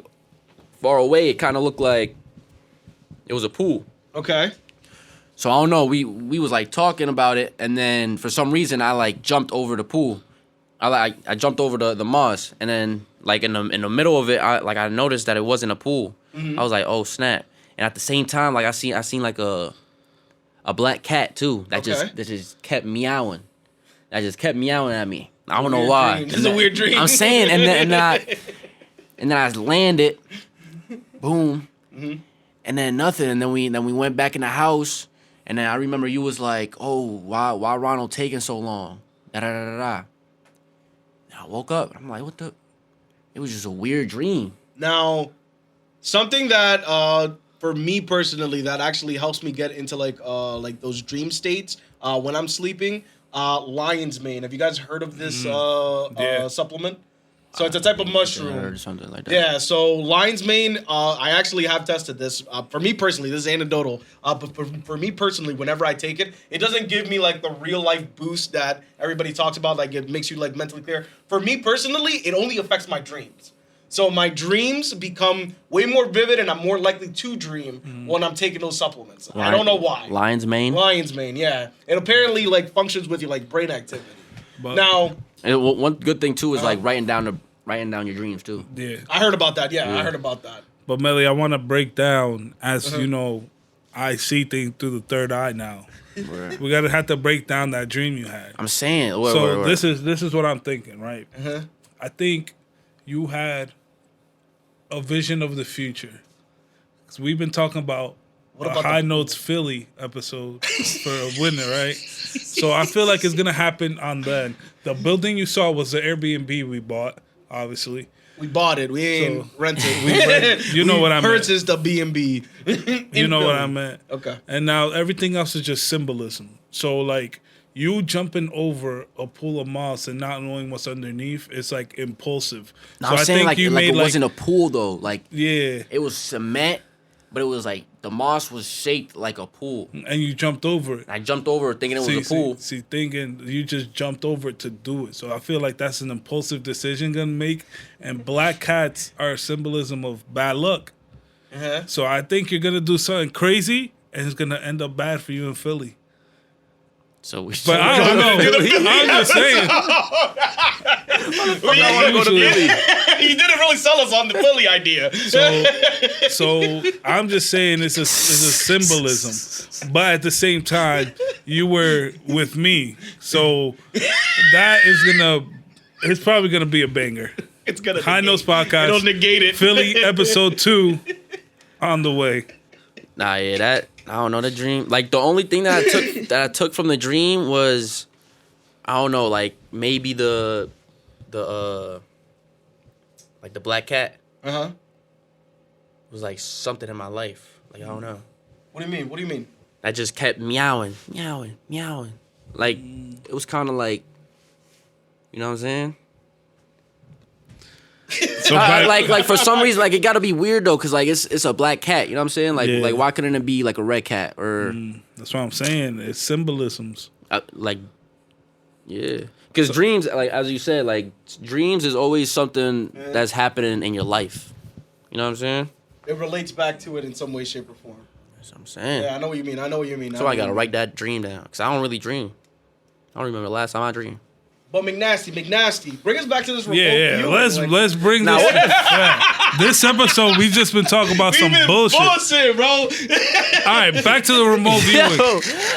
far away, it kind of looked like it was a pool. Okay. So I don't know. We was like talking about it, and then for some reason I like jumped over the pool. I jumped over the moss, and then like in the middle of it, I noticed that it wasn't a pool. I was like, oh snap! And at the same time, like I seen like a black cat too that just kept meowing. That just kept meowing at me. I don't know why. This is a weird dream. I'm saying, and then I landed, boom, and then nothing, and then we went back in the house. And then I remember you was like, "Oh, why Ronald taking so long?" Da da da da. And I woke up. I'm like, "What the?" It was just a weird dream. Now, something that for me personally that actually helps me get into like those dream states when I'm sleeping. Lion's mane. Have you guys heard of this supplement? So it's a type of mushroom. Or something like that. Yeah, so lion's mane, I actually have tested this. For me personally, this is anecdotal. But for me personally, whenever I take it, it doesn't give me like the real life boost that everybody talks about. Like it makes you like mentally clear. For me personally, it only affects my dreams. So my dreams become way more vivid, and I'm more likely to dream when I'm taking those supplements. I don't know why. Lion's mane. Lion's mane, yeah. It apparently like functions with your like brain activity. But Now, And one good thing too is like writing down your dreams too. yeah. I heard about that. Yeah, I heard about that. But Melly, I want to break down as you know, I see things through the third eye now. Word. We gotta have to break down that dream you had. I'm saying. So this is what I'm thinking, right? Uh-huh. I think you had a vision of the future. Because we've been talking about What a about High the- Notes Philly episode for a winner, right? So I feel like it's gonna happen on then. The building you saw was the Airbnb we bought, obviously. We bought it. We ain't rented. You know what I meant. Purchased the B&B. You know what I meant. Okay. And now everything else is just symbolism. So like you jumping over a pool of moss and not knowing what's underneath, it's like impulsive. No, So I'm I saying think like you it made wasn't a pool though. Like yeah, it was cement, but it was like the moss was shaped like a pool. and you jumped over it. I jumped over it thinking it was a pool. See, thinking you just jumped over it to do it. So I feel like that's an impulsive decision gonna make. And black cats are a symbolism of bad luck. Uh-huh. So I think you're gonna do something crazy, and it's gonna end up bad for you in Philly. So we. But I don't know. I'm just saying. You didn't really sell us on the Philly idea. So I'm just saying it's a symbolism, but at the same time, you were with me, so that is it's probably gonna be a banger. It's gonna High Notes Podcast. It'll negate it. Philly episode 2 on the way. Nah, yeah, that I don't know the dream. Like the only thing that I took from the dream was, I don't know, like maybe the like the black cat Uh-huh. was like something in my life. Like I don't know. What do you mean? What do you mean? I just kept meowing. Like it was kind of like, you know what I'm saying? So Like for some reason, like it gotta be weird though, cause like it's a black cat. You know what I'm saying? Like Yeah. like why couldn't it be like a red cat or that's what I'm saying. It's symbolisms. like yeah? Cause dreams, like as you said, like dreams is always something that's happening in your life. You know what I'm saying? It relates back to it in some way, shape, or form. That's what I'm saying. Yeah, I know what you mean. So I gotta write that dream down, cause I don't really dream. I don't remember the last time I dreamed. But McNasty, bring us back to this remote Yeah. viewing. Let's bring this. This episode we just been talking about some bullshit. Bullshit, bro. All right, back to the remote Yo, viewing.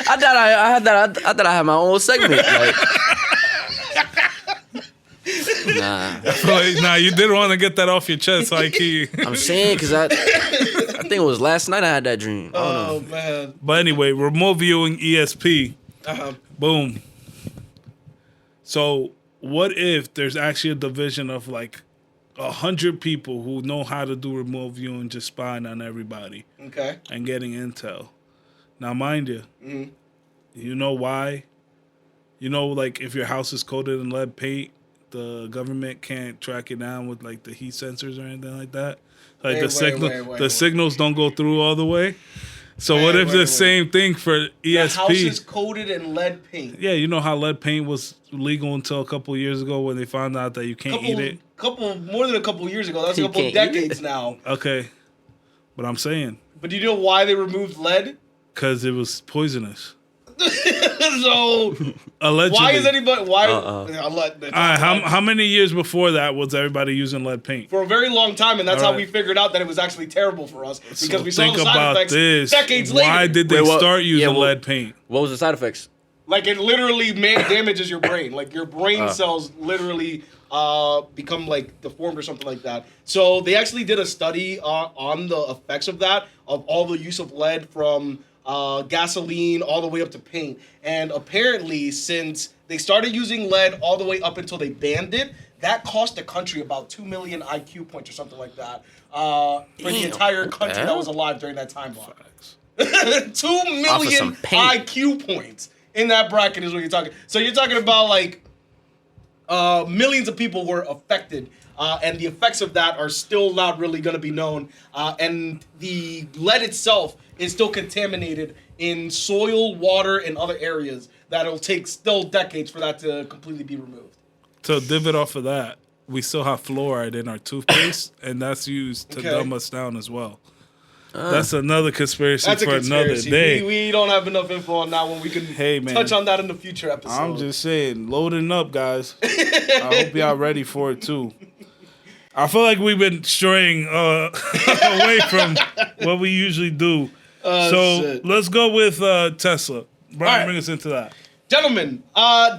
I thought I had my own segment. Like, nah. Nah, you didn't want to get that off your chest, like I'm saying because I think it was last night I had that dream. I don't Oh know. man. But anyway, remote viewing ESP. Uh-huh. Boom. So what if there's actually a division of like 100 people who know how to do remote viewing, just spying on everybody Okay. and getting intel? Now, mind you, you know why? You know, like if your house is coated in lead paint, the government can't track it down with like the heat sensors or anything like that. Like the signals don't go through all the way. So what if the same thing for ESP? The house is coated in lead paint. Yeah, you know how lead paint was legal until a couple of years ago when they found out that you can't eat it. More than a couple of years ago. That's a You couple of can't eat decades now. Okay, but I'm saying But do you know why they removed lead? because it was poisonous. So Allegedly. why is anybody? Why? All right, how many years before that was everybody using lead paint? For a very long time, and that's All how we right. figured out that it was actually terrible for us because So we saw think the side about effects this. decades later. Why did they Wait, what? start using Yeah, well- lead paint? What was the side effects? Like it literally damages your brain. Like your brain cells literally become like deformed or something like that. So they actually did a study on the effects of that, of all the use of lead from gasoline all the way up to paint. And apparently, since they started using lead all the way up until they banned it, that cost the country about 2 million IQ points or something like that for the entire country that was alive during that time block. 2 million some paint. IQ points in that bracket is what you're talking. So you're talking about like millions of people were affected, and the effects of that are still not really going to be known. And the lead itself is still contaminated in soil, water, and other areas that it'll take still decades for that to completely be removed. To divot off of that, we still have fluoride in our toothpaste, and that's used to dumb us down as well. That's another conspiracy That's a for conspiracy. another day. We don't have enough info on that one. We can Hey, man. touch on that in the future episode. I'm just saying, loading up, guys. I hope y'all ready for it too. I feel like we've been straying away from what we usually do. So shit. let's go with Tesla. Brian, All right. bring us into that. Gentlemen,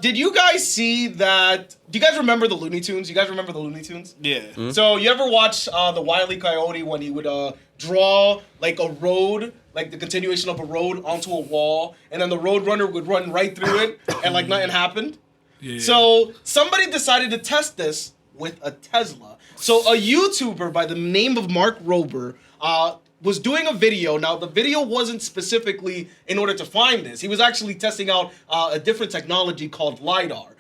did you guys see that? Do you guys remember the Looney Tunes? You guys remember the Looney Tunes? Yeah. So you ever watch the Wile E. Coyote when he would draw like a road, like the continuation of a road onto a wall, and then the road runner would run right through it, and like nothing happened? Yeah. So somebody decided to test this with a Tesla. So a YouTuber by the name of Mark Rober was doing a video. Now the video wasn't specifically in order to find this. He was actually testing out a different technology called LiDAR,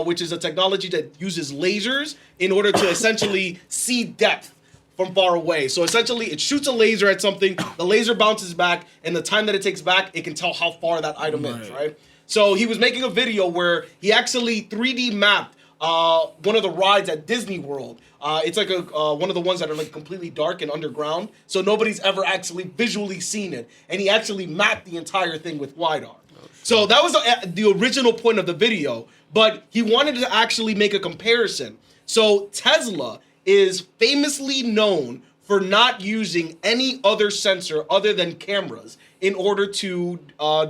which is a technology that uses lasers in order to essentially see depth from far away. So essentially it shoots a laser at something, the laser bounces back, and the time that it takes back, it can tell how far that item is, right? So he was making a video where he actually 3D mapped one of the rides at Disney World. It's like one of the ones that are like completely dark and underground, so nobody's ever actually visually seen it. And he actually mapped the entire thing with LiDAR. So that was the original point of the video, but he wanted to actually make a comparison. So Tesla is famously known for not using any other sensor other than cameras in order to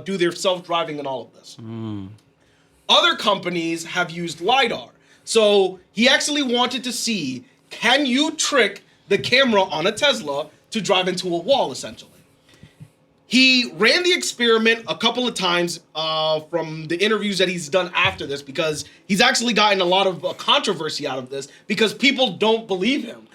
do their self-driving and all of this. Other companies have used LiDAR. So he actually wanted to see, can you trick the camera on a Tesla to drive into a wall, essentially? He ran the experiment a couple of times from the interviews that he's done after this, because he's actually gotten a lot of controversy out of this because people don't believe him.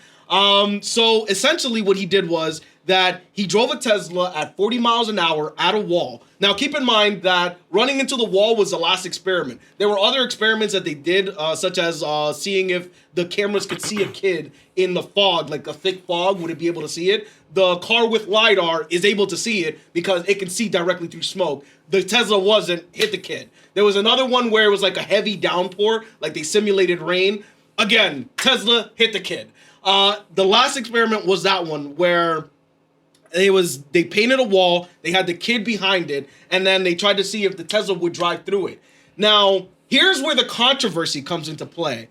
So essentially what he did was that he drove a Tesla at 40 miles an hour at a wall. Now, keep in mind that running into the wall was the last experiment. There were other experiments that they did, such as seeing if the cameras could see a kid in the fog, like a thick fog, would it be able to see it? The car with LiDAR is able to see it because it can see directly through smoke. The Tesla wasn't, hit the kid. There was another one where it was like a heavy downpour, like they simulated rain. Again, Tesla hit the kid. The last experiment was that one where they painted a wall, they had the kid behind it, and then they tried to see if the Tesla would drive through it. Now, here's where the controversy comes into play.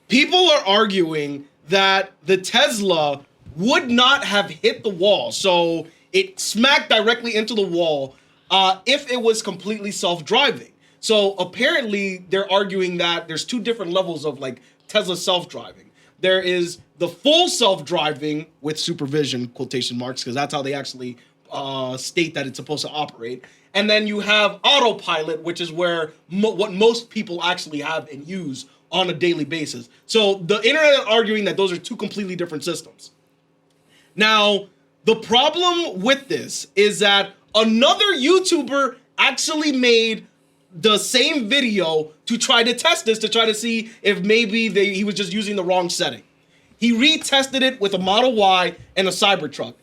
People are arguing that the Tesla would not have hit the wall, so it smacked directly into the wall if it was completely self-driving. So apparently they're arguing that there's two different levels of like Tesla self-driving. There is the full self-driving with supervision, quotation marks, because that's how they actually state that it's supposed to operate. And then you have autopilot, which is where what most people actually have and use on a daily basis. So the internet are arguing that those are two completely different systems. Now, the problem with this is that another YouTuber actually made the same video to try to test this, to try to see if maybe he was just using the wrong setting. He retested it with a Model Y and a Cybertruck.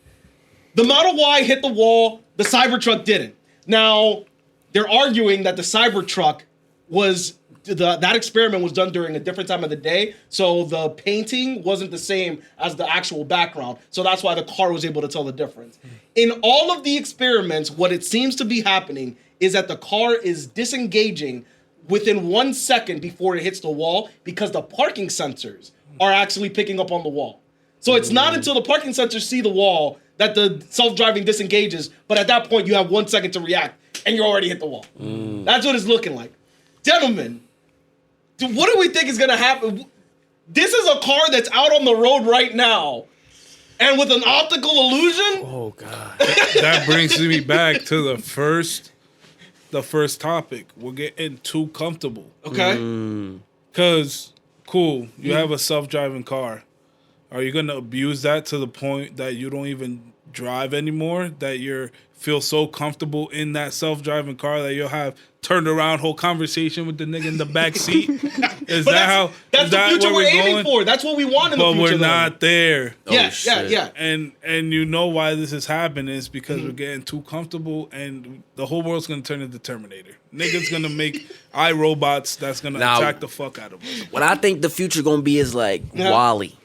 The Model Y hit the wall, the Cybertruck didn't. Now, they're arguing that the Cybertruck was, that experiment was done during a different time of the day, so the painting wasn't the same as the actual background. So that's why the car was able to tell the difference. In all of the experiments, what it seems to be happening is that the car is disengaging within 1 second before it hits the wall because the parking sensors are actually picking up on the wall. So it's not until the parking sensors see the wall that the self-driving disengages, but at that point you have 1 second to react and you already hit the wall. That's what it's looking like. Gentlemen, what do we think is gonna happen? This is a car that's out on the road right now, and with an optical illusion? Oh God. That brings me back to the first topic. We're getting too comfortable. Okay. Cause cool, you have a self-driving car. Are you gonna abuse that to the point that you don't even drive anymore? That you feel so comfortable in that self-driving car that you'll have turned around whole conversation with the nigga in the back seat? Is But that how? that's is the that future where we're aiming going? for. That's what we want in the But future. we're not there. Yeah, shit. yeah. And you know why this is happening is because we're getting too comfortable, and the whole world's gonna turn into Terminator. Niggas gonna make iRobots that's gonna Now- attack the fuck out of us. What I think the future gonna be is like Yeah. Wally.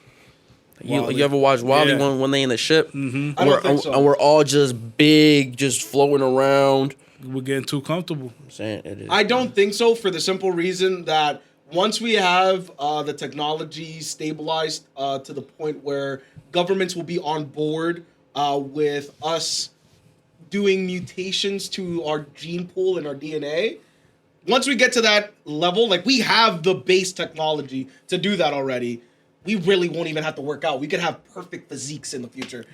Wall-E. You ever watch Wally Yeah. when they in the ship? Mm-hmm. I don't think so. And we're all just big, just floating around. We're getting too comfortable. I'm saying it is. I don't think so, for the simple reason that once we have the technology stabilized to the point where governments will be on board with us doing mutations to our gene pool and our DNA, once we get to that level, like we have the base technology to do that already, we really won't even have to work out. We could have perfect physiques in the future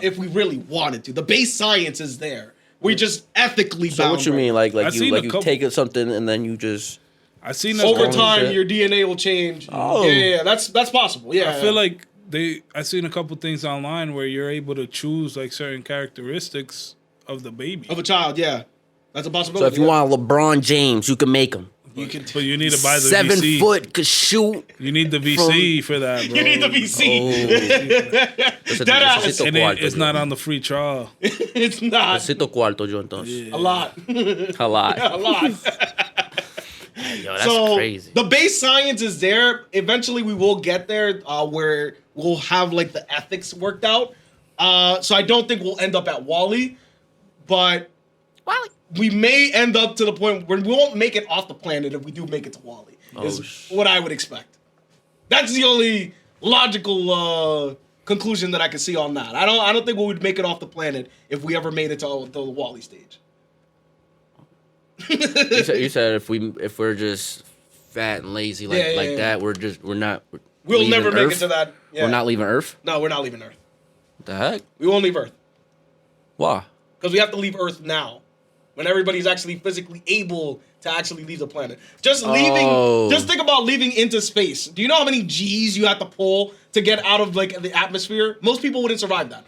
if we really wanted to. The base science is there. We just ethically So bound what you right mean, now. like seen you a couple- take something and then you just I seen Over a time, shit. your DNA will change. Oh. Yeah, that's possible. Yeah, I feel like I seen a couple things online where you're able to choose like certain characteristics of the baby. of a child. Yeah, that's a so possibility. if you want LeBron James, you can make him. you can. But you need to buy the 7 VC. foot could shoot. You need the VC for that, bro. You need the VC. Oh. That ass. Necesito And cuarto, it's yo. not on the free trial. It's not Necesito cuarto yo entonces. a lot. A lot. A lot. Yo, that's So crazy. the base science is there. Eventually, we will get there where we'll have like the ethics worked out. So I don't think we'll end up at Wally, but we may end up to the point where we won't make it off the planet if we do make it to Wally. Is what I would expect. That's the only logical conclusion that I can see on that. I don't think we would make it off the planet if we ever made it to the Wally stage. You said if we're just fat and lazy like Yeah. that, we're not. We'll leaving never make Earth? it to that. Yeah. We're not leaving Earth. No, we're not leaving Earth. What the heck? We won't leave Earth Why? because we have to leave Earth now, when everybody's actually physically able to actually leave the planet. Just leaving. Oh. Just think about leaving into space. Do you know how many G's you have to pull to get out of like the atmosphere? Most people wouldn't survive that.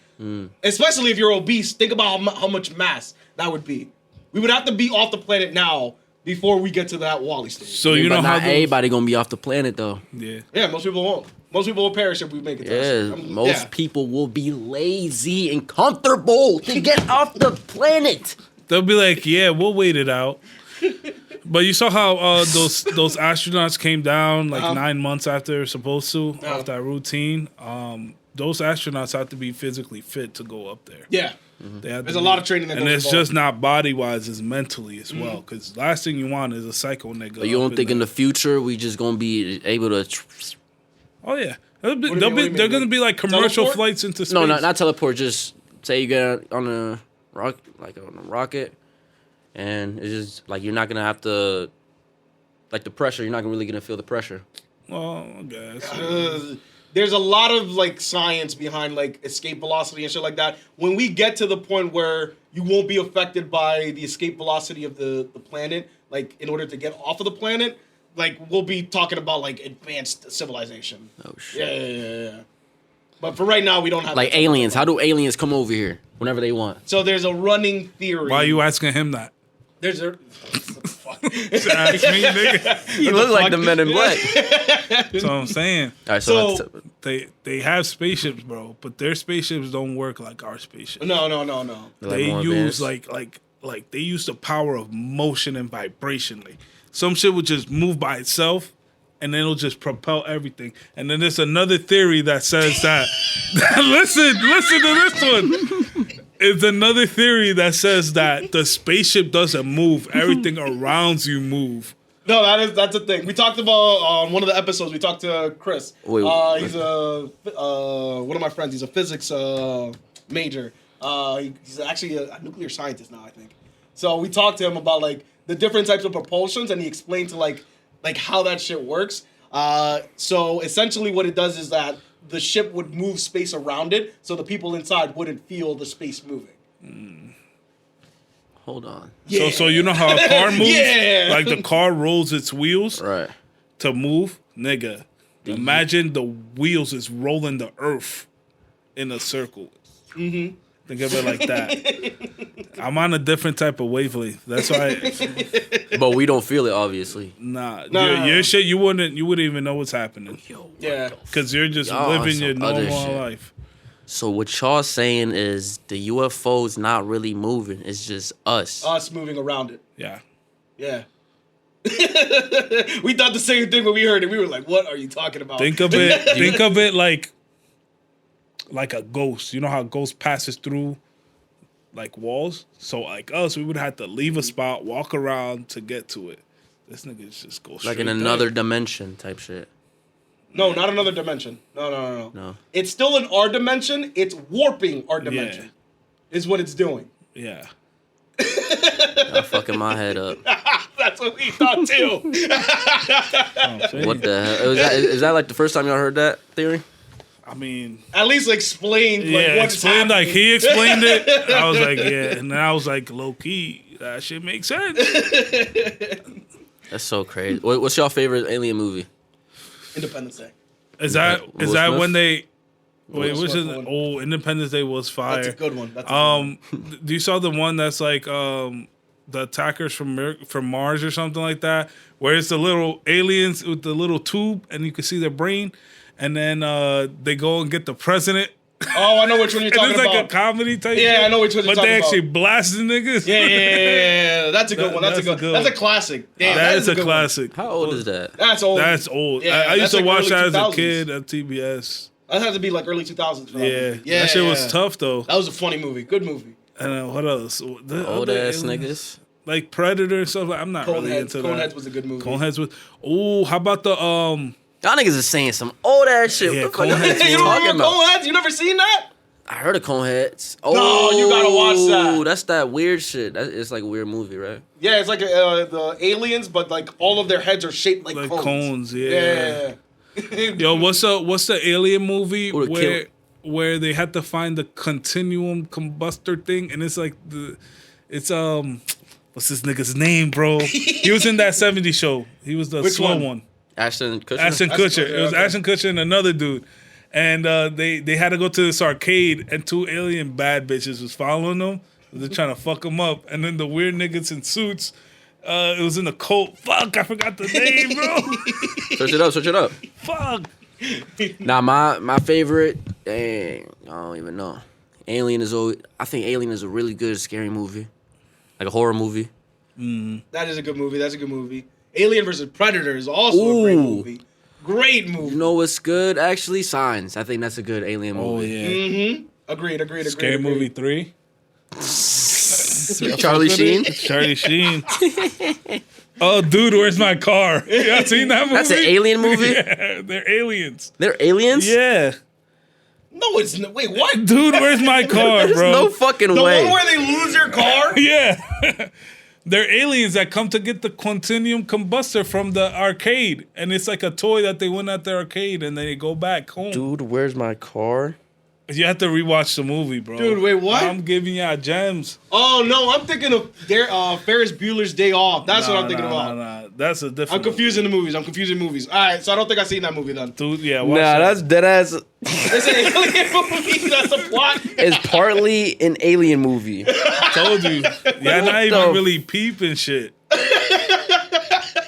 Especially if you're obese. Think about how much mass that would be. We would have to be off the planet now before we get to that Wally stage. So you but know how not everybody gonna be off the planet though. yeah. Yeah, most people won't. Most people will perish if we make it to Yeah, us. most people will be lazy and comfortable to get off the planet. They'll be like, yeah, we'll wait it out. But you saw how those astronauts came down like 9 months after they're supposed to, off that routine. Those astronauts have to be physically fit to go up there. Yeah. They have There's to a lot of training that and goes it's involved. just not body wise, it's mentally as well. Because last thing you want is a psycho nigga. But you up don't think in the future we just gonna be able to? Oh yeah, do you mean? they're gonna be like commercial Teleport? flights into space. No, not teleport. Just say you get on a rocket, and it's just like you're not gonna have to, like the pressure. You're not really gonna feel the pressure. Well, I guess. there's a lot of like science behind like escape velocity and shit like that. When we get to the point where you won't be affected by the escape velocity of the planet, like in order to get off of the planet, like we'll be talking about like advanced civilization. Oh shit. Yeah. But for right now, we don't have Like aliens. How do aliens come over here whenever they want? So there's a running theory. Why are you asking him that? There's a. Ask me, nigga. You look like the Men in Black. That's what I'm saying. All right, So- They have spaceships, bro, but their spaceships don't work like our spaceships. No. They use like they use the power of motion and vibration. Like some shit would just move by itself, and then it'll just propel everything. And then there's another theory that says that. listen to this one. It's another theory that says that the spaceship doesn't move; everything around you move. No, that's a thing. We talked about on one of the episodes. We talked to Chris. Wait, he's one of my friends. He's a physics major. He's actually a nuclear scientist now, I think. So we talked to him about like the different types of propulsions, and he explained to like how that shit works. So essentially, what it does is that the ship would move space around it, so the people inside wouldn't feel the space moving. Hold on. Yeah. So you know how a car moves? Yeah. Like the car rolls its wheels Right. to move, nigga. Imagine the wheels is rolling the earth in a circle. Mm-hmm. Think of it like that. I'm on a different type of wavelength. That's why. But we don't feel it, obviously. Nah. Nah. Your shit, you wouldn't even know what's happening Yeah. because you're just Y'all on living your some other normal shit. life. So what y'all saying is the UFO's not really moving. It's just us. Us moving around it. Yeah. Yeah. We thought the same thing when we heard it. We were like, what are you talking about? Think of it like a ghost. You know how a ghost passes through like walls? So like us, we would have to leave a spot, walk around to get to it. This nigga just goes Like straight in another dimension type shit. No, not another dimension. No. No. It's still in our dimension. It's warping our dimension. Is what it's doing. Yeah. I'm fucking my head up. That's what we thought too. What the hell? Is that like the first time y'all heard that theory? I mean, At least explain like yeah, what's explained happening. like he explained it. I was like, yeah, and then I was like, low key, that shit makes sense. That's so crazy. What's your favorite alien movie? Independence Day. Is that Will that Smith? when they Will which is Smith one. oh Independence Day was fire. That's a good one. That's a good one. Do you saw the one that's like the attackers from Mars or something like that, where it's the little aliens with the little tube and you can see their brain, and then they go and get the president. Oh, I know which one you're And talking it's like about. a comedy type. Yeah, shit, I know which one you're but they talking actually about. blasting niggas. Yeah. That's a good one. That's a That's a good. good That's a one. classic. Damn, That is a good one. classic. How old is that? That's old. That's old. Yeah, I used that's to like watch early that as a 2000s. kid at TBS. That had to be like early 2000s. For Yeah, yeah. that shit was tough though. That was a funny movie. Good movie. And what else? The Old other ass aliens, niggas. like Predator and stuff. Like, I'm not really into that. Coneheads was a good movie. Coneheads was. Oh, how about the Y'all niggas is saying some old ass shit. Yeah, What the fuck y'all Coneheads niggas You don't talking remember about? Coneheads? You never seen that? I heard of Coneheads. Oh, No, you gotta watch that. That's that weird shit. It's like a weird movie, right? Yeah, it's like the aliens, but like all of their heads are shaped like cones. Yeah. Yo, what's the alien movie Would've killed. where they had to find the continuum combustor thing, and it's like what's this nigga's name, bro? He was in that '70s show. He was the Which slow one? one. Ashton Kutcher. Ashton Kutcher. It was okay. Ashton Kutcher and another dude. And they had to go to this arcade, and two alien bad bitches was following them. They're trying to fuck them up. And then the weird niggas in suits, it was in the cult. Fuck, I forgot the name, bro. Search it up. Fuck. Nah, my favorite, dang, I don't even know. I think Alien is a really good scary movie. Like a horror movie. That is a good movie. That's a good movie. Alien versus Predator is also a great Ooh. movie. Great movie. You know what's good, actually? Signs. I think that's a good alien Oh, movie. yeah. Agreed. Scary Movie 3. Charlie Sheen? Charlie Sheen. Oh, dude, where's my car? You seen that movie? That's an alien movie? Yeah, they're aliens. They're aliens? Yeah. No, it's not. Wait, what? Dude, where's my car, There's bro? no fucking The way. one where they lose their car? Yeah. They're aliens that come to get the quantum combustor from the arcade, and it's like a toy that they win at the arcade, and then they go back home. Dude, where's my car? You have to rewatch the movie, bro. Dude, wait, what? I'm giving y'all gems. Oh no, I'm thinking of Ferris Bueller's Day Off. That's what I'm thinking about. Nah. That's a different. I'm confusing the movies. All right, so I don't think I've seen that movie then. Dude, yeah. Watch Nah, that. that's dead ass. It's an alien movie. That's a plot. It's partly an alien movie. Told you. Yeah, not even really peeping shit.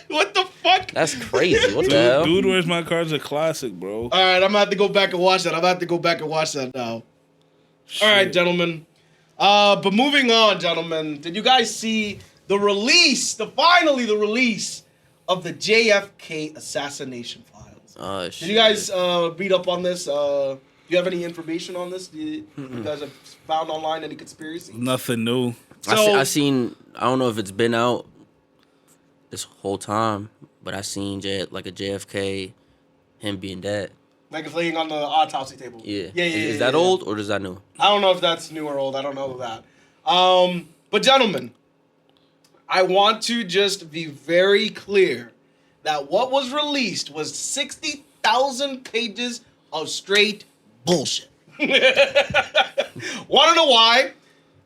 What the fuck? That's crazy. What the hell? Dude, Where's My Car's a classic, bro. All right, I'm gonna have to go back and watch that. Now. All right, gentlemen. But moving on, gentlemen. Did you guys see the release of the JFK assassination files? Shit. Did you guys read up on this? Do you have any information on this? You guys have found online any conspiracy? Nothing new. I seen. I don't know if it's been out this whole time, but I seen a JFK, him being dead. Like it's laying on the autopsy table. Yeah. Yeah. Is that old or is that new? I don't know if that's new or old. I don't know that. But gentlemen, I want to just be very clear that what was released was 60,000 pages of straight bullshit. Want to know why?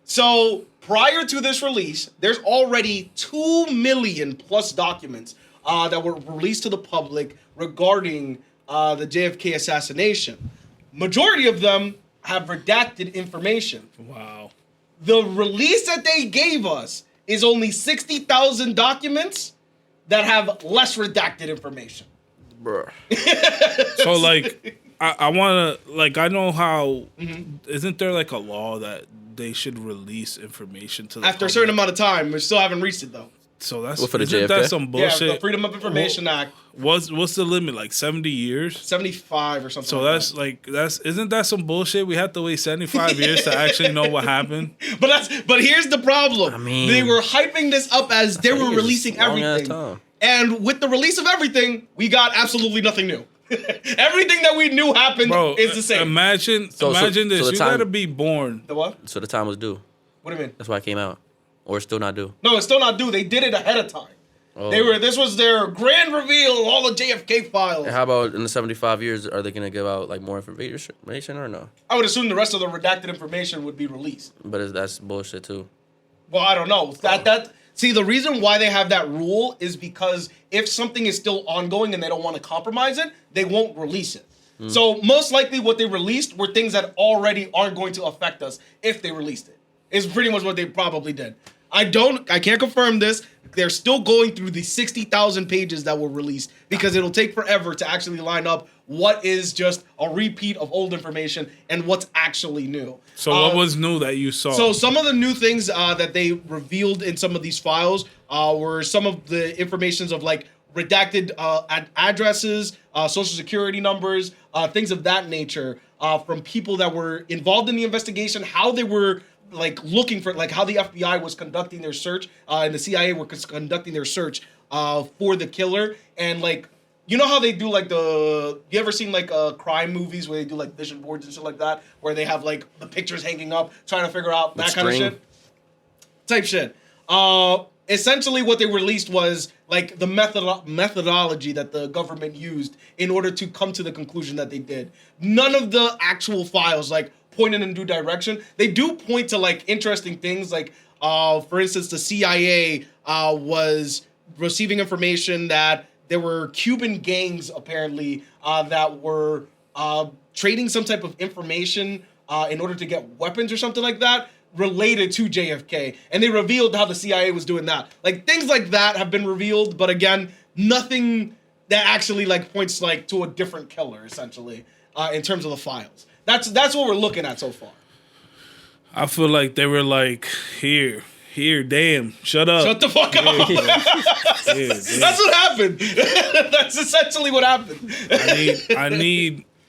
So prior to this release, there's already 2 million plus documents that were released to the public regarding the JFK assassination. Majority of them have redacted information. Wow. The release that they gave us is only 60,000 documents that have less redacted information. Bruh. So like, I want to I know how. Isn't there like a law that they should release information to the After a public? certain amount of time, we still haven't reached it though. So that's What, for the isn't JFK? that some bullshit? Yeah, the Freedom of Information Act, What's the limit? Like 70 years? 75 or something. So like that's isn't that some bullshit? We have to wait 75 years to actually know what happened. But here's the problem. I mean, they were hyping this up as they were years releasing is a long ass everything. time. And with the release of everything, we got absolutely nothing new. Everything that we knew happened Bro, is the same. Imagine this. so the you time- gotta be born. The what? So the time was due. What do you mean? That's why it came out. Or it's still not due. No, it's still not due. They did it ahead of time. Oh. This was their grand reveal of all the JFK files. And how about in the 75 years, are they going to give out more information or no? I would assume the rest of the redacted information would be released. But that's bullshit too. Well, I don't know. See, the reason why they have that rule is because if something is still ongoing and they don't want to compromise it, they won't release it. So most likely what they released were things that already aren't going to affect us if they released it. Is pretty much what they probably did. I can't confirm this. They're still going through the 60,000 pages that were released because it'll take forever to actually line up what is just a repeat of old information and what's actually new. So what was new that you saw? So some of the new things that they revealed in some of these files were some of the informations of redacted addresses, social security numbers, things of that nature from people that were involved in the investigation, how they were looking for how the FBI was conducting their search and the CIA were conducting their search for the killer. And you know how they do you ever seen crime movies where they do vision boards and shit like that, where they have the pictures hanging up trying to figure out that kind of shit type shit. Essentially what they released was the methodology that the government used in order to come to the conclusion that they did. None of the actual files point in a new direction. They do point to interesting things for instance, the CIA was receiving information that there were Cuban gangs apparently that were trading some type of information in order to get weapons or something like that related to JFK, and they revealed how the CIA was doing that. Things like that have been revealed, but again, nothing that actually points to a different killer essentially in terms of the files. That's what we're looking at so far. I feel like they were here, damn, shut up. Shut the fuck up. Here, That's what happened. That's essentially what happened.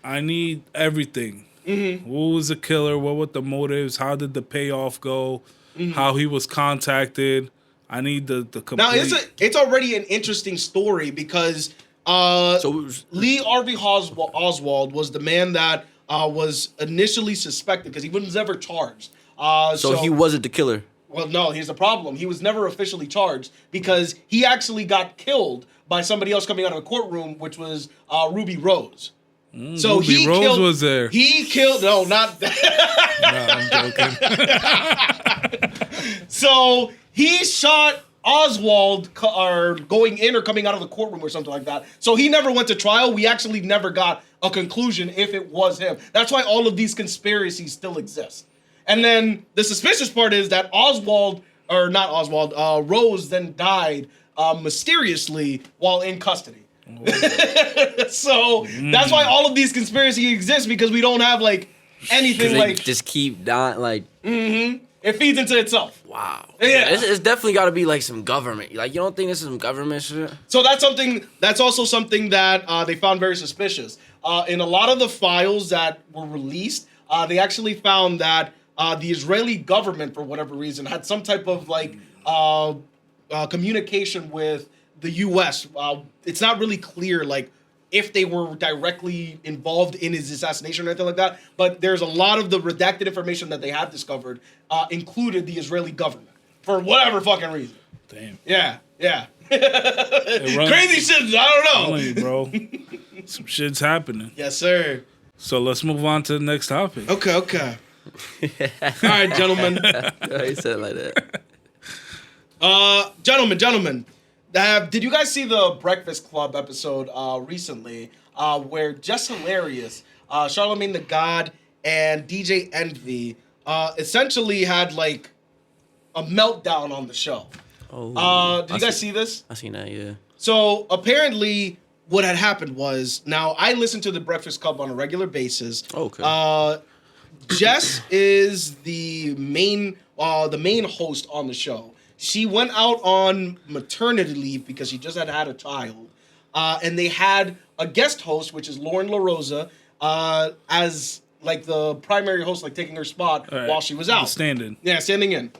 I need everything. Mm-hmm. Who was the killer? What were the motives? How did the payoff go? Mm-hmm. How he was contacted? I need the complete. Now it's already an interesting story because Lee Harvey Oswald was the man that was initially suspected because he was never charged. So he wasn't the killer. Well, no, here's the problem. He was never officially charged because he actually got killed by somebody else coming out of the courtroom, which was Ruby Rose. So Ruby Rose was there. He killed. No, not that. No, I'm joking. So he shot Oswald or going in or coming out of the courtroom or something like that. So he never went to trial. We actually never got a conclusion if it was him. That's why all of these conspiracies still exist. And then the suspicious part is that Rose then died mysteriously while in custody. So that's why all of these conspiracies exist, because we don't have like anything They like just keep dying. Like, it feeds into itself. wow. Yeah. It's definitely got to be like some government. Like, you don't think this is some government shit? So that's also something that they found very suspicious. In a lot of the files that were released, they actually found that the Israeli government, for whatever reason, had some type of like communication with the U.S. It's not really clear like if they were directly involved in his assassination or anything like that, but there's a lot of the redacted information that they have discovered included the Israeli government for whatever fucking reason. Damn. Yeah. Runs- Crazy shit. I don't know. Telling you, bro. Some shit's happening. Yes, sir. So let's move on to the next topic. Okay. All right, gentlemen. He said it like that. Gentlemen. Did you guys see the Breakfast Club episode recently where Just Hilarious, Charlemagne the God, and DJ Envy essentially had like a meltdown on the show? Oh, Did you guys see this? I seen that, yeah. So apparently what had happened was, now I listen to the Breakfast Club on a regular basis. Okay. Jess is the main host on the show. She went out on maternity leave because she just had a child. And they had a guest host, which is Lauren LaRosa, as like the primary host, like taking her spot while she was out. Standing. Yeah, standing in.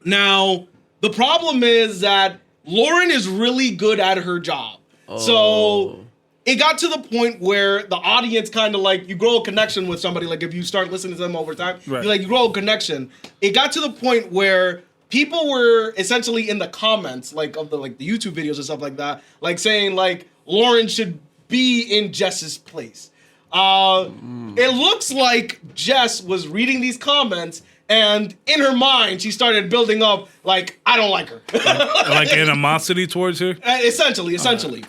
Now, the problem is that Lauren is really good at her job. So it got to the point where the audience kind of like, you grow a connection with somebody. Like if you start listening to them over time, you grow a connection. It got to the point where people were essentially in the comments, like of the YouTube videos and stuff like that, like saying like Lauren should be in Jess's place. It looks like Jess was reading these comments, and in her mind, she started building up like, I don't like her. Like animosity towards her? Essentially.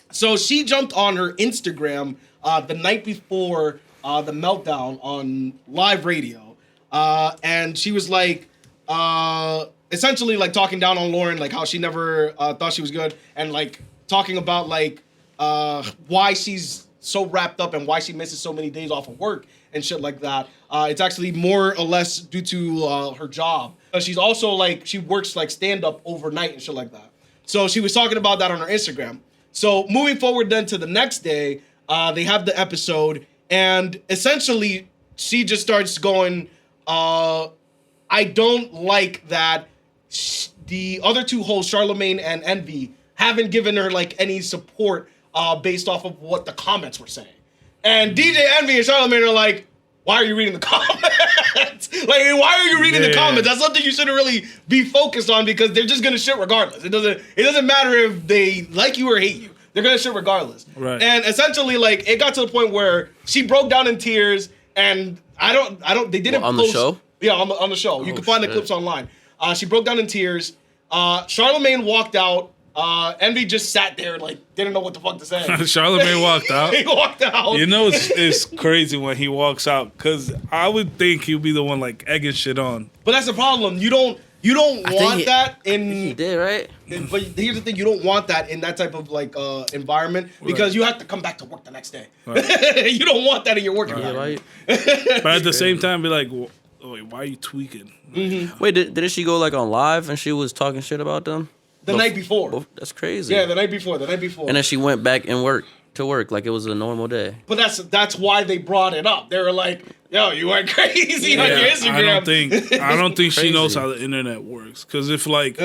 So she jumped on her Instagram the night before the meltdown on live radio, and she was like, essentially like talking down on Lauren, like how she never thought she was good, and like talking about like why she's so wrapped up and why she misses so many days off of work and shit like that. It's actually more or less due to her job. She's also like, she works like stand up overnight and shit like that. So she was talking about that on her Instagram. So moving forward then to the next day, they have the episode, and essentially she just starts going, I don't like that the other two hosts, Charlemagne and Envy, haven't given her like any support based off of what the comments were saying. And DJ Envy and Charlemagne are like, why are you reading the comments? Like, why are you reading the comments? That's something you shouldn't really be focused on, because they're just gonna shit regardless. It doesn't matter if they like you or hate you. They're gonna shit regardless. Right. And essentially, like, it got to the point where she broke down in tears, and they didn't on post, the show? Yeah, on the show. You can find the clips online. She broke down in tears. Charlemagne walked out. Envy just sat there, like, didn't know what the fuck to say. Charlemagne walked out. He walked out. You know, it's crazy when he walks out, because I would think he'll be the one like egging shit on. But that's the problem. You don't want that in. He did, right? But here's the thing: you don't want that in that type of like environment, because you have to come back to work the next day. Right. You don't want that in your work environment. Right. But at the same time, be like, wait, why are you tweaking? Mm-hmm. Wait, didn't she go like on live and she was talking shit about them? The night before. That's crazy. Yeah, the night before. And then she went back and worked to work like it was a normal day. But that's why they brought it up. They were like, "Yo, you went crazy on your Instagram." I don't think she knows how the internet works. Because if like,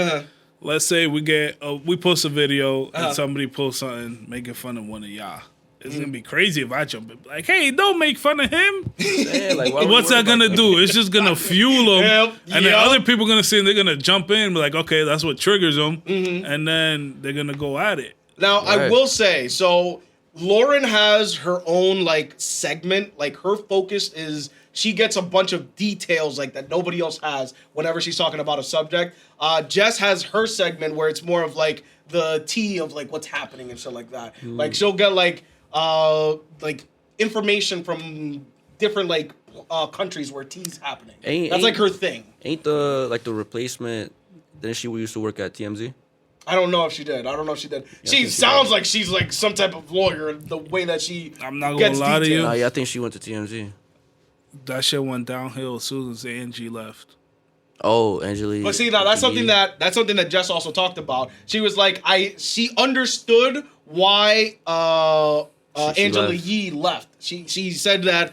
let's say we post a video and somebody posts something making fun of one of y'all, It's gonna be crazy if I jump in. Like, hey, don't make fun of him. Yeah, like, why What's that gonna do? It's just gonna fuel them, Yep, and then yep. other people gonna see, and they're gonna jump in, be like, okay, that's what triggers them, and then they're gonna go at it. Now, I Right. will say, so Lauren has her own like segment. Like her focus is she gets a bunch of details like that nobody else has whenever she's talking about a subject. Jess has her segment where it's more of like the tea of like what's happening and shit like that. Like she'll get like information from different like countries where tea's happening. That's like her thing. Ain't the replacement? Then she used to work at TMZ. I don't know if she did. She she sounds did. like she's like some type of lawyer. The way that she I'm not gonna gets lie to you. details. Yeah, I think she went to TMZ. That shit went downhill as soon as Angie left. Oh, Angelique. But see, now that's something that Jess also talked about. She was like, she understood why She Angela left. Yee left. She said that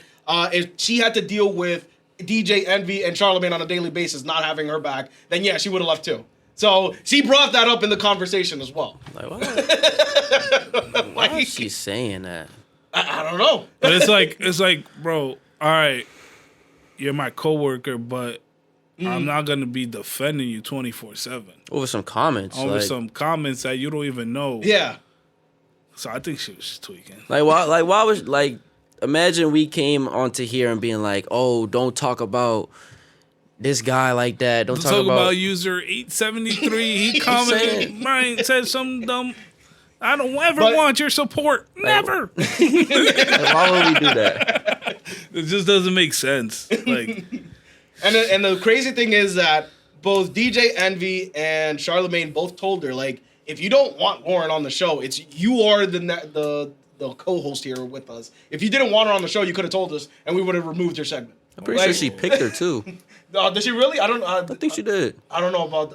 if she had to deal with DJ Envy and Charlamagne on a daily basis not having her back, then yeah, she would have left too. So she brought that up in the conversation as well. Like, what? Why is she saying that? I don't know. But it's like, bro, all right, you're my coworker, but I'm not gonna be defending you 24/7 Over some comments. over like, some comments that you don't even know. Yeah. So I think she was just tweaking. Like why was like? Imagine we came onto here and being like, oh, don't talk about this guy like that. Don't Talk about user 873. He commented, Brian said something dumb. I don't ever But- want your support. Never. Like, why would we do that? It just doesn't make sense. Like, And the crazy thing is that both DJ Envy and Charlamagne both told her, like, if you don't want Lauren on the show, it's you are the co-host here with us. If you didn't want her on the show, you could have told us, and we would have removed your segment. I'm pretty sure she picked her too. Did she really? I think she did. I don't know about.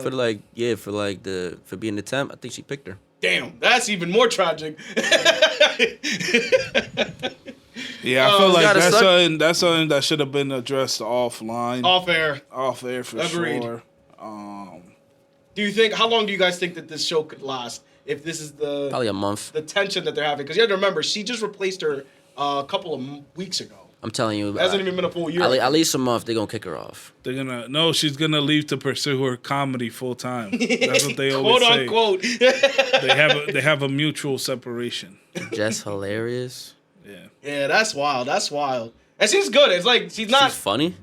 For being the temp, I think she picked her. Damn, that's even more tragic. yeah, I feel like gotta suck. that's something that should have been addressed offline. Off air. Off air for Agreed. sure. Do you think? How long do you guys think that this show could last? If this is Probably a month. the tension that they're having, because you have to remember, she just replaced her a couple of weeks ago. I'm telling you. It hasn't even been a full year. At least a month, they're gonna kick her off. She's gonna leave to pursue her comedy full time. That's what they always Quote say. unquote. They have a mutual separation. Just hilarious. Yeah. Yeah, that's wild. That's wild. And she's good. It's like she's not. She's funny.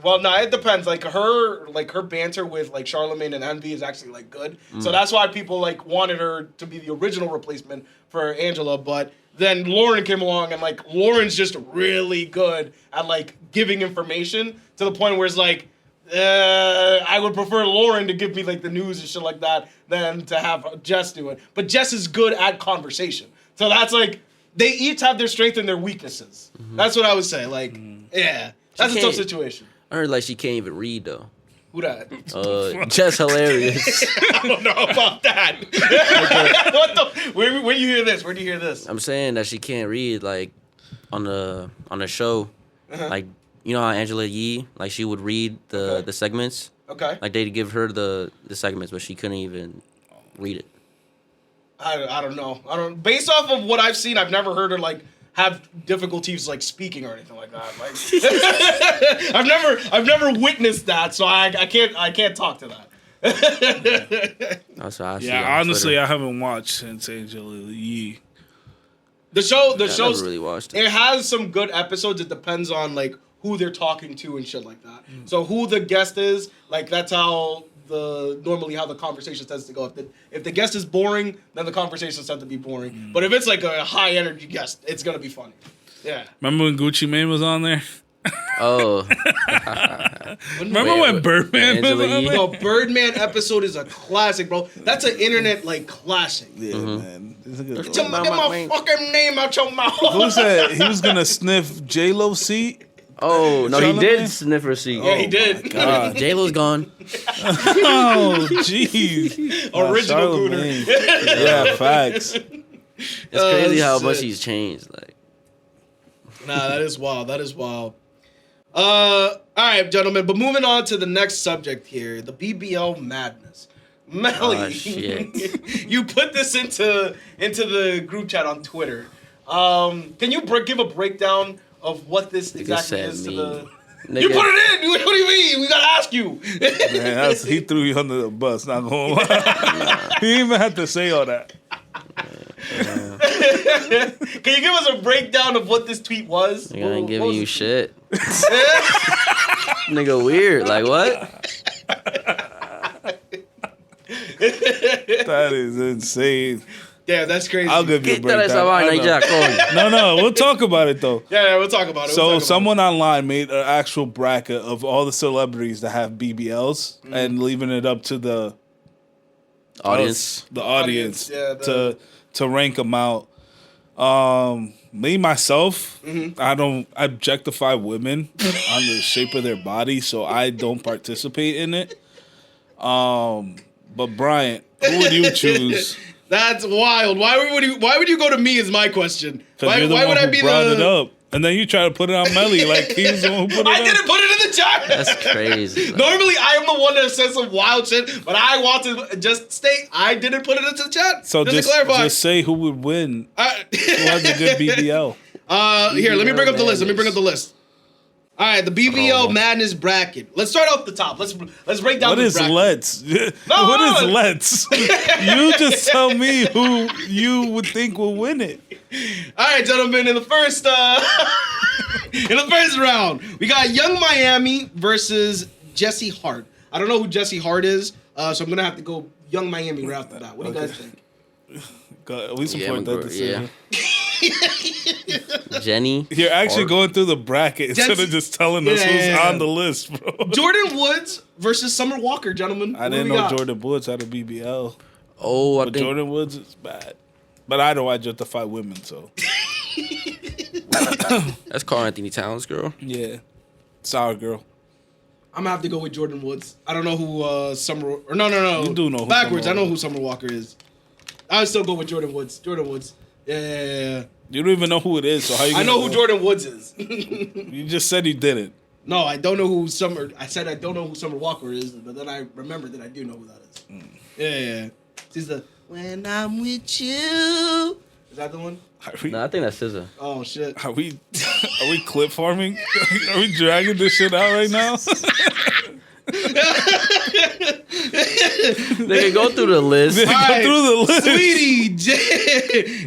Well, no, it depends. Like her banter with like Charlamagne and Envy is actually like good. So that's why people like wanted her to be the original replacement for Angela. But then Lauren came along, and like Lauren's just really good at like giving information to the point where it's like, I would prefer Lauren to give me like the news and shit like that than to have Jess do it. But Jess is good at conversation. So that's like they each have their strengths and their weaknesses. That's what I would say. Like, yeah. That's a tough can't- situation. I heard like she can't even read though. Who that? Just hilarious. I don't know about that. What the? Where do you hear this? Where do you hear this? I'm saying that she can't read like on the show. Like you know how Angela Yee like she would read the segments. Okay. Like they'd give her the segments, but she couldn't even read it. I don't know. Based off of what I've seen, I've never heard her like have difficulties like speaking or anything like that. Like I've never witnessed that, so I can't talk to that. That's what I see. Yeah, on honestly, Twitter. I haven't watched since Angela Yee. The I show's never really watched it. it has some good episodes. It depends on like who they're talking to and shit like that. So who the guest is, like that's how normally how the conversation tends to go. If the guest is boring, then the conversations tend to be boring. But if it's like a high energy guest, it's gonna be funny. Yeah. Remember when Gucci Mane was on there? Oh, Remember Wait, when Birdman was Angela on Yee? there? The Birdman episode is a classic, bro. That's an internet like classic. Yeah, man. This nigga- Get my fucking name out your mouth. Who said he was gonna sniff J-Lo seat? oh no, he Charlamagne? did sniff her seat. Yeah, he did. God. J Lo's gone. Oh, jeez. Original Charlamagne. Yeah, facts. It's crazy how much shit. he's changed. Like, Nah, that is wild. That is wild. All right, gentlemen. But moving on to the next subject here, the BBL madness. Melly, Oh, shit. you put this into the group chat on Twitter. Can you give a breakdown of what this exactly said is to me. the? Nigga, You put it in. What do you mean? We gotta ask you. Man, he threw you under the bus. Not gonna lie. He didn't even have to say all that. Can you give us a breakdown of what this tweet was? nigga ain't What giving was you it? shit. Nigga weird. Like what? That is insane. Yeah, that's crazy. I'll give you a Quítale esa breakdown. I vaina y know. ya, coño. No, we'll talk about it though. Yeah, we'll talk about it. So someone online made an actual bracket of all the celebrities that have BBLs and leaving it up to the Audience. the audience Yeah, to rank them out. Me myself, I don't objectify women on the shape of their body, so I don't participate in it. But Bryant, who would you choose? That's wild. Why would you go to me? Is my question. Because you're the one who brought it up, and then you try to put it on Melly like he's the one who put it I up. didn't put it in the chat. That's crazy. Normally, I am the one that says some wild shit, but I want to just state I didn't put it into the chat. So just to clarify. just say who would win. Who has a good BBL? Here, let me bring up the list. Madness. All right, the BBL Madness bracket. Let's start off the top. Let's break down What the is bracket. let's? No, What is no. let's? You just tell me who you would think will win it. All right, gentlemen, in the first round, we got Young Miami versus Jesse Hart. I don't know who Jesse Hart is, so I'm gonna have to go Young Miami right off the bat. What do you guys think? We support that decision. Jenny. You're actually Hart. going through the bracket instead of just telling us who's Yeah. on the list, bro. Jordan Woods versus Summer Walker, gentlemen. I didn't know Jordan Woods had a BBL, Oh, I but think Jordan Woods is bad. But I don't identify women, so that's Carl Anthony Towns, girl. yeah, sour girl. I'm gonna have to go with Jordan Woods. I don't know who Summer or no. You do know who backwards. Summer I know Walker who Summer Walker is. I would still go with Jordan Woods. Jordan Woods. Yeah. You don't even know who it is, so how you? I know who Jordan Woods is. You just said you didn't. No, I don't know who Summer. I said I don't know who Summer Walker is, but then I remembered that I do know who that is. Yeah. She's the "When I'm with you." Is that the one? No, I think that's SZA. Oh shit. Are we clip farming? Are we dragging this shit out right now? They can go through the list. Go through the list. Sweetie,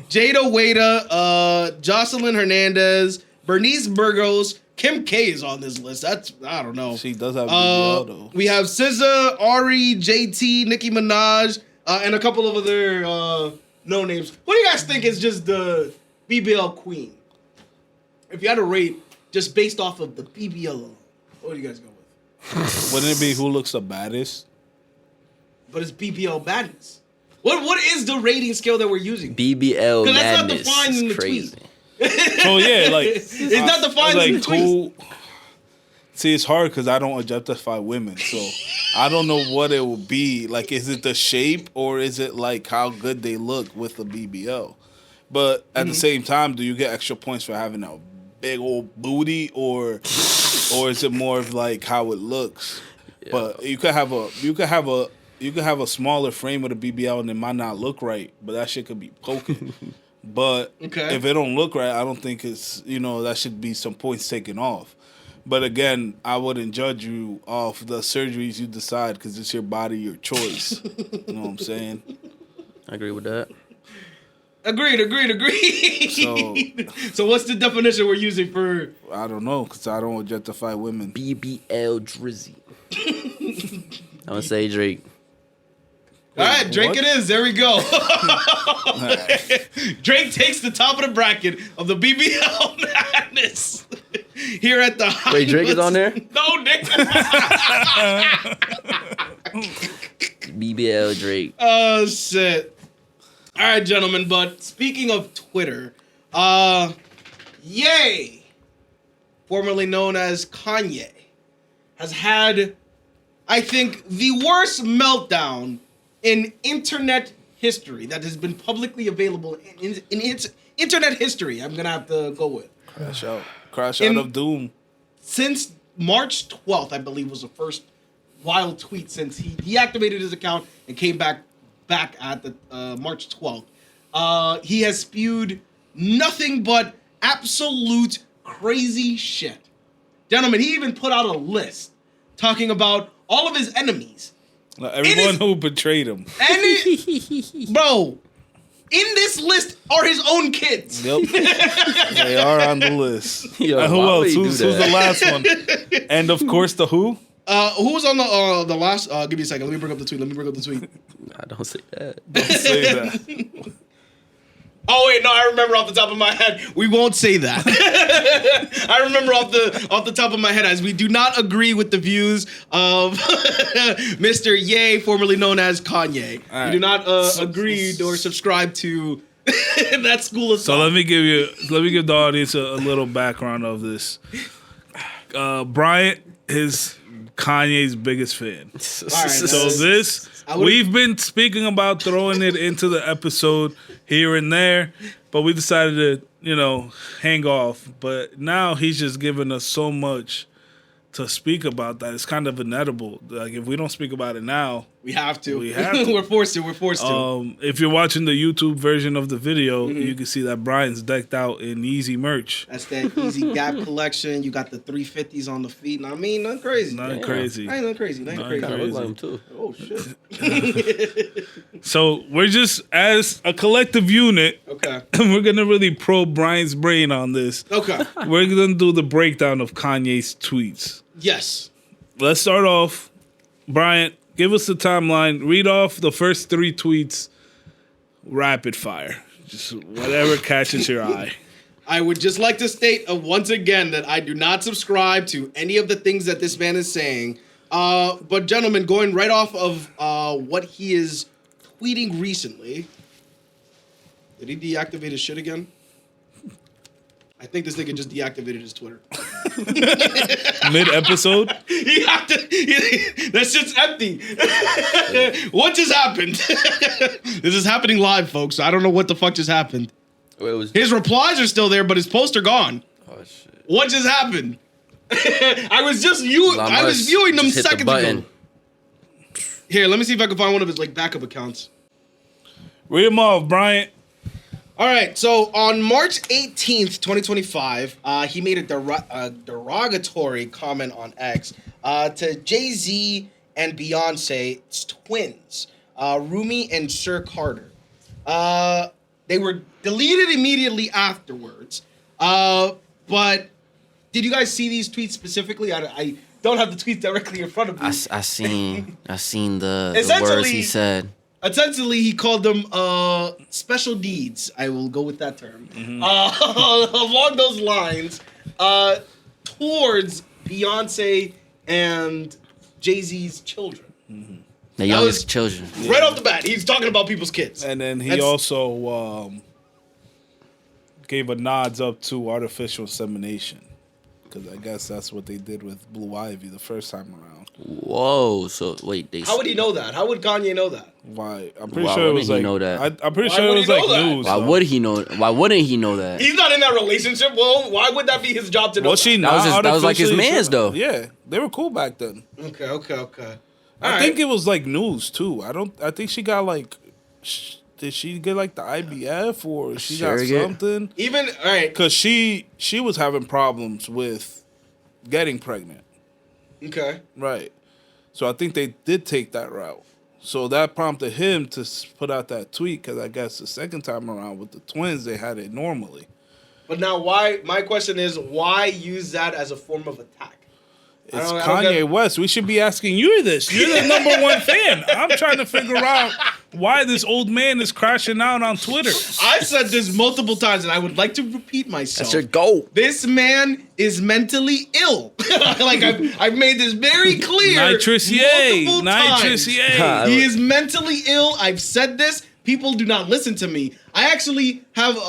Jada Waiter, Jocelyn Hernandez, Bernice Burgos, Kim K is on this list. That's I don't know. She does have BBL though. We have SZA, Ari, JT, Nicki Minaj, and a couple of other no names. What do you guys think is just the BBL queen? If you had to rate just based off of the BBL alone, what do you guys go with? Wouldn't it be who looks the baddest? But it's BBL madness. What is the rating scale that we're using? BBL 'Cause that's not madness defined in is the crazy. So yeah, like It's not defined in the tweets. who? See, it's hard because I don't objectify women, so I don't know what it will be. Like, is it the shape or is it like how good they look with the BBL? But at the same time, do you get extra points for having a big old booty, or is it more of like how it looks? Yeah. But you could have a smaller frame with a BBL and it might not look right, but that shit could be poking. But if it don't look right, I don't think it's that should be some points taken off. But again, I wouldn't judge you off the surgeries you decide because it's your body, your choice. You know what I'm saying? I agree with that. Agreed. So what's the definition we're using for? I don't know because I don't objectify women. BBL Drizzy. I'm gonna say Drake. All right, Drake what? it is. There we go. Right. Drake takes the top of the bracket of the BBL madness here at the. Wait, Drake is on there? No, Nick. BBL Drake. Oh shit. All right, gentlemen. But speaking of Twitter, Ye, formerly known as Kanye, has had, I think, the worst meltdown in internet history that has been publicly available in its internet history. I'm gonna have to go with Crash out of doom. Since March 12th, I believe, was the first wild tweet since he deactivated his account and came back at the March 12th. He has spewed nothing but absolute crazy shit. Gentlemen, he even put out a list talking about all of his enemies. Everyone who betrayed him. Bro, in this list are his own kids. Yep. They are on the list. Yo, Who why would else? he do Who's the that? last one? And of course, the who? Who was on the last? Give me a second. Let me bring up the tweet. I don't say that. Don't say that. Oh wait, no, I remember off the top of my head. We won't say that. I remember off the top of my head, as we do not agree with the views of Mr. Ye, formerly known as Kanye. All right. We do not agree or subscribe to that school of So thought. let me give the audience a little background of this. Bryant is Kanye's biggest fan. right, So this, we've been speaking about throwing it into the episode here and there, but we decided to, hang off. But now he's just giving us so much to speak about that it's kind of inedible. Like, if we don't speak about it now, we have to. We're forced to. if you're watching the YouTube version of the video, you can see that Brian's decked out in Easy merch. That's that Easy Gap collection. You got the 350s on the feet. I mean, nothing crazy. Nothing crazy. I ain't nothing crazy. Nothing crazy. Kind of look like him too. Oh shit. So we're just, as a collective unit, Okay. we're gonna really probe Brian's brain on this. Okay. We're gonna do the breakdown of Kanye's tweets. Yes. Let's start off. Brian, give us the timeline. Read off the first 3 tweets, rapid fire. Just whatever catches your eye. I would just like to state once again that I do not subscribe to any of the things that this man is saying. But gentlemen, going right off of what he is tweeting recently. Did he deactivate his shit again? I think this nigga just deactivated his Twitter. Mid-episode? That shit's empty. What just happened? This is happening live, folks. I don't know what the fuck just happened. Wait, His replies are still there, but his posts are gone. Oh shit. What just happened? I was viewing them Just hit the seconds button. ago. Here, let me see if I can find one of his backup accounts. Read them off, Brian. All right, so on March 18th, 2025, he made a derogatory comment on X to Jay-Z and Beyonce's twins, Rumi and Sir Carter. They were deleted immediately afterwards. But did you guys see these tweets specifically? I don't have the tweets directly in front of me. I seen the Essentially- words he said. Essentially, he called them special deeds. I will go with that term. Along those lines, towards Beyonce and Jay-Z's children. The youngest children. Right off the bat, he's talking about people's kids. And then he That's- also gave a nods up to artificial insemination. Because I guess that's what they did with Blue Ivy the first time around. Whoa. So wait, How would he know that? How would Kanye know that? Why? I'm pretty Why sure it wouldn't was he like. know that? I'm pretty Why sure it would was he like know that? news. Why though. would he know? Why wouldn't he know that? He's not in that relationship. Well, why would that be his job to know? Was she that? not? That was like his artificially mans, though. Yeah, they were cool back then. Okay. I think it was like news too. I think she got like. Did she get like the IBF or she got Surrogate? something? Even all right. Because she was having problems with getting pregnant. Okay. Right. So I think they did take that route. So that prompted him to put out that tweet because I guess the second time around with the twins, they had it normally. But now, why? My question is, why use that as a form of attack? It's I don't Kanye get- West. We should be asking you this. You're the number one fan. I'm trying to figure out why this old man is crashing out on Twitter. I've said this multiple times, and I would like to repeat myself. That's your goal. This man is mentally ill. Like I've made this very clear. Nitrous yay. multiple Nitrous times. yay. He is mentally ill. I've said this. People do not listen to me. I actually have a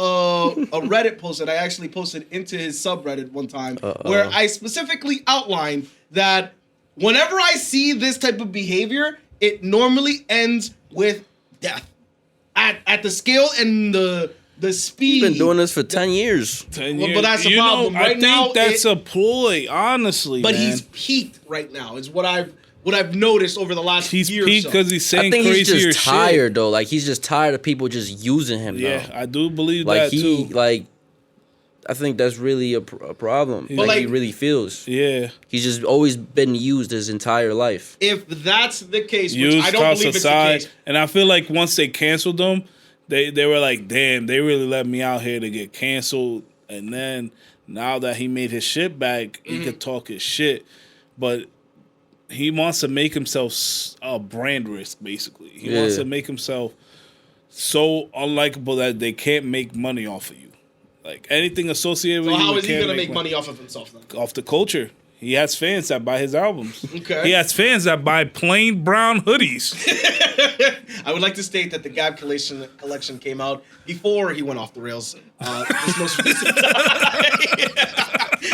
Reddit post that I actually posted into his subreddit one time where I specifically outlined that whenever I see this type of behavior, it normally ends with death. At the scale and the the speed. He's been doing this for 10 years. 10 Well, years. but that's the You problem. know, Right I think now, that's a ploy, honestly, But man. he's peaked right now. Is what I've noticed over the last He's year. peaked or so. because he's I saying think he's crazier just tired though. Like he's just tired of people just using him. shit. Yeah, though. I do believe Like that he too. like. I think that's really a problem. But Like he like- really feels. Yeah. He's just always been used his entire life. If that's the case, which Used I don't toss believe aside, it's the case. and I feel like once they canceled him, they were like, damn, they really let me out here to get canceled. And then now that he made his shit back, he could talk his shit, but he wants to make himself a brand risk. Basically, he wants Yeah. to make himself so unlikable that they can't make money off of you. Like anything associated So with you, how they is he can't gonna make money off of himself then? off the culture. He has fans that buy his albums. Okay. He has fans that buy plain brown hoodies. I would like to state that the Gab collection came out before he went off the rails. This most recent time.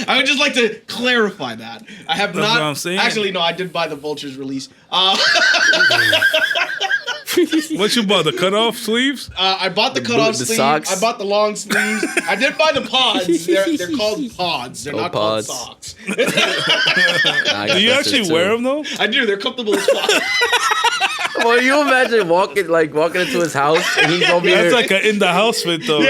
I would just like to clarify that. I have That's not. what I'm saying. Actually, no, I did buy the Vultures release. What you bought? The cutoff sleeves? I bought the cutoff the sleeve. socks? I bought the long sleeves. I did buy the pods. They're called pods. They're not pods. called socks. Nah, I Do guess you that's it, actually too. wear them though? I do. They're comfortable as fuck. Well, you imagine walking into his house and he's gonna be That's there. like an in the house fit though. Yeah,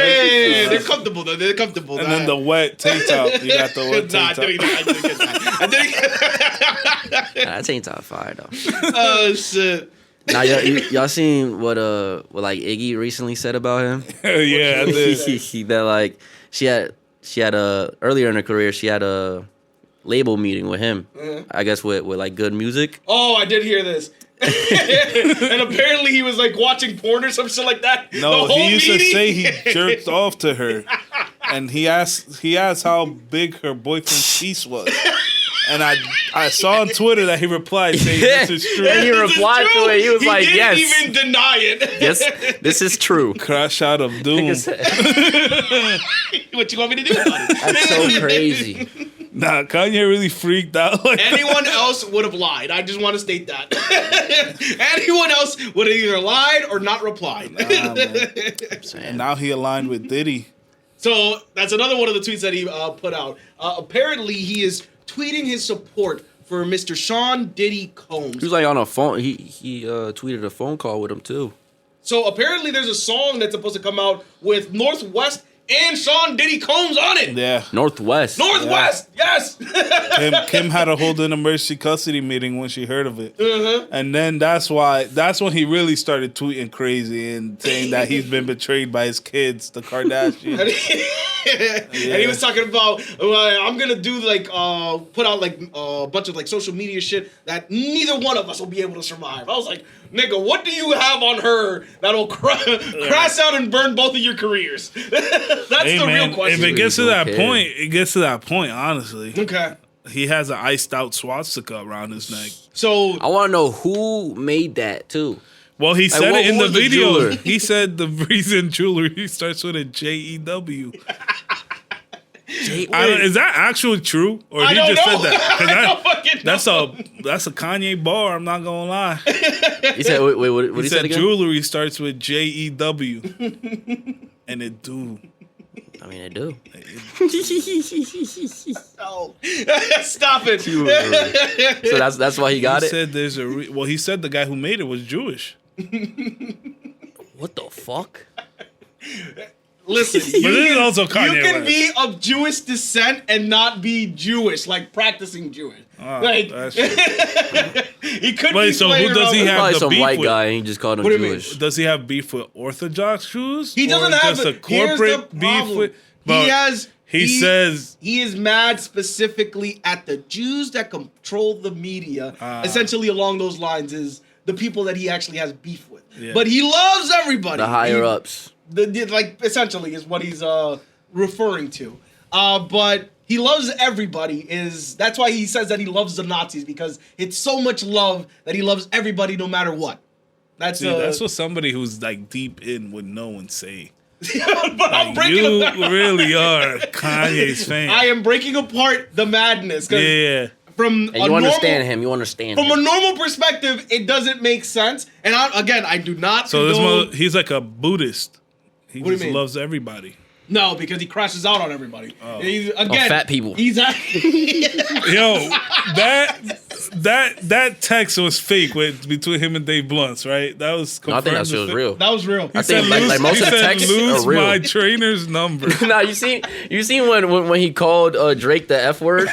right? they're comfortable though. They're comfortable. And then the wet tank top. You got the wet Nah, I tank top. didn't get that. I didn't get that. That ain't top fire though. Oh shit. Now y'all seen what like Iggy recently said about him? Yeah, I did. That like she had a earlier in her career she had a label meeting with him. I guess with like good music. Oh, I did hear this. And apparently he was like watching porn or some shit like that. No, the whole he used meeting? to say he jerked off to her. And he asked how big her boyfriend's piece was. And I saw on Twitter that he replied saying this is true. And he This is replied true. to it. He was like, didn't yes. even deny it. Yes, this is true. Crash out of doom. That's What you want me to do about it? so crazy. Nah, Kanye really freaked out. Like Anyone else would have lied. I just want to state that. Anyone else would have either lied or not replied. and now he aligned with Diddy. So that's another one of the tweets that he put out. Apparently, he is tweeting his support for Mr. Sean Diddy Combs. He was like on a phone. He tweeted a phone call with him too. So apparently, there's a song that's supposed to come out with Northwest and Sean Diddy Combs on it. Yeah. Northwest. Northwest, yes. Kim had to hold an emergency custody meeting when she heard of it. And then that's when he really started tweeting crazy and saying that he's been betrayed by his kids, the Kardashians. And he was talking about I'm gonna do like put out like a bunch of like social media shit that neither one of us will be able to survive. I was like, nigga, what do you have on her that'll crash out and burn both of your careers? That's Hey the man, real question. if it gets to Don't that care. point, it gets to that point, honestly. Okay, He has an iced out swastika around his neck. so I want to know who made that too. Well, he said what- it in who the was the video. jeweler? He said the reason jewelry starts with a J-E-W. Is that actually true, or I he don't just know. said that? 'Cause I don't fucking know. that's a Kanye bar. I'm not gonna lie. He said, wait, what He he said said again? jewelry starts with J-E-W, and it do. I mean, I do. No. Stop it. So that's why he got He it. said there's well, he said the guy who made it was Jewish. What the fuck? Listen, But this is also Kanye you can West. be of Jewish descent and not be Jewish, like practicing Jewish. Like That's true. he could Wait, be so who playing does he around with- have Probably the some beef white with? guy and he just called him What do you mean? Jewish. Does he have beef with Orthodox Jews? He doesn't or have just a here's corporate the beef problem. with. He says he is mad specifically at the Jews that control the media. Essentially, along those lines is the people that he actually has beef with. Yeah. But he loves everybody. The higher He- ups. like essentially is what he's referring to. But he loves everybody. That's why he says that he loves the Nazis, because it's so much love that he loves everybody no matter what. That's that's what somebody who's like deep in would know and say. but I'm breaking You apart. really are Kanye's fan. I am breaking apart the madness. 'Cause Yeah. From And you understand him. You understand From a him. normal perspective, it doesn't make sense. And I do not. So condone- he's like a Buddhist. He What do you just mean? loves everybody. No, because he crashes out on everybody. He's, again, fat people. He's Yo, that text was fake between him and Dave Blunts, right? That was No, I think that confirmed shit was as real. that was real. I think like most he of the said, texts lose are real. my trainer's number. Nah, you seen when he called Drake the F word?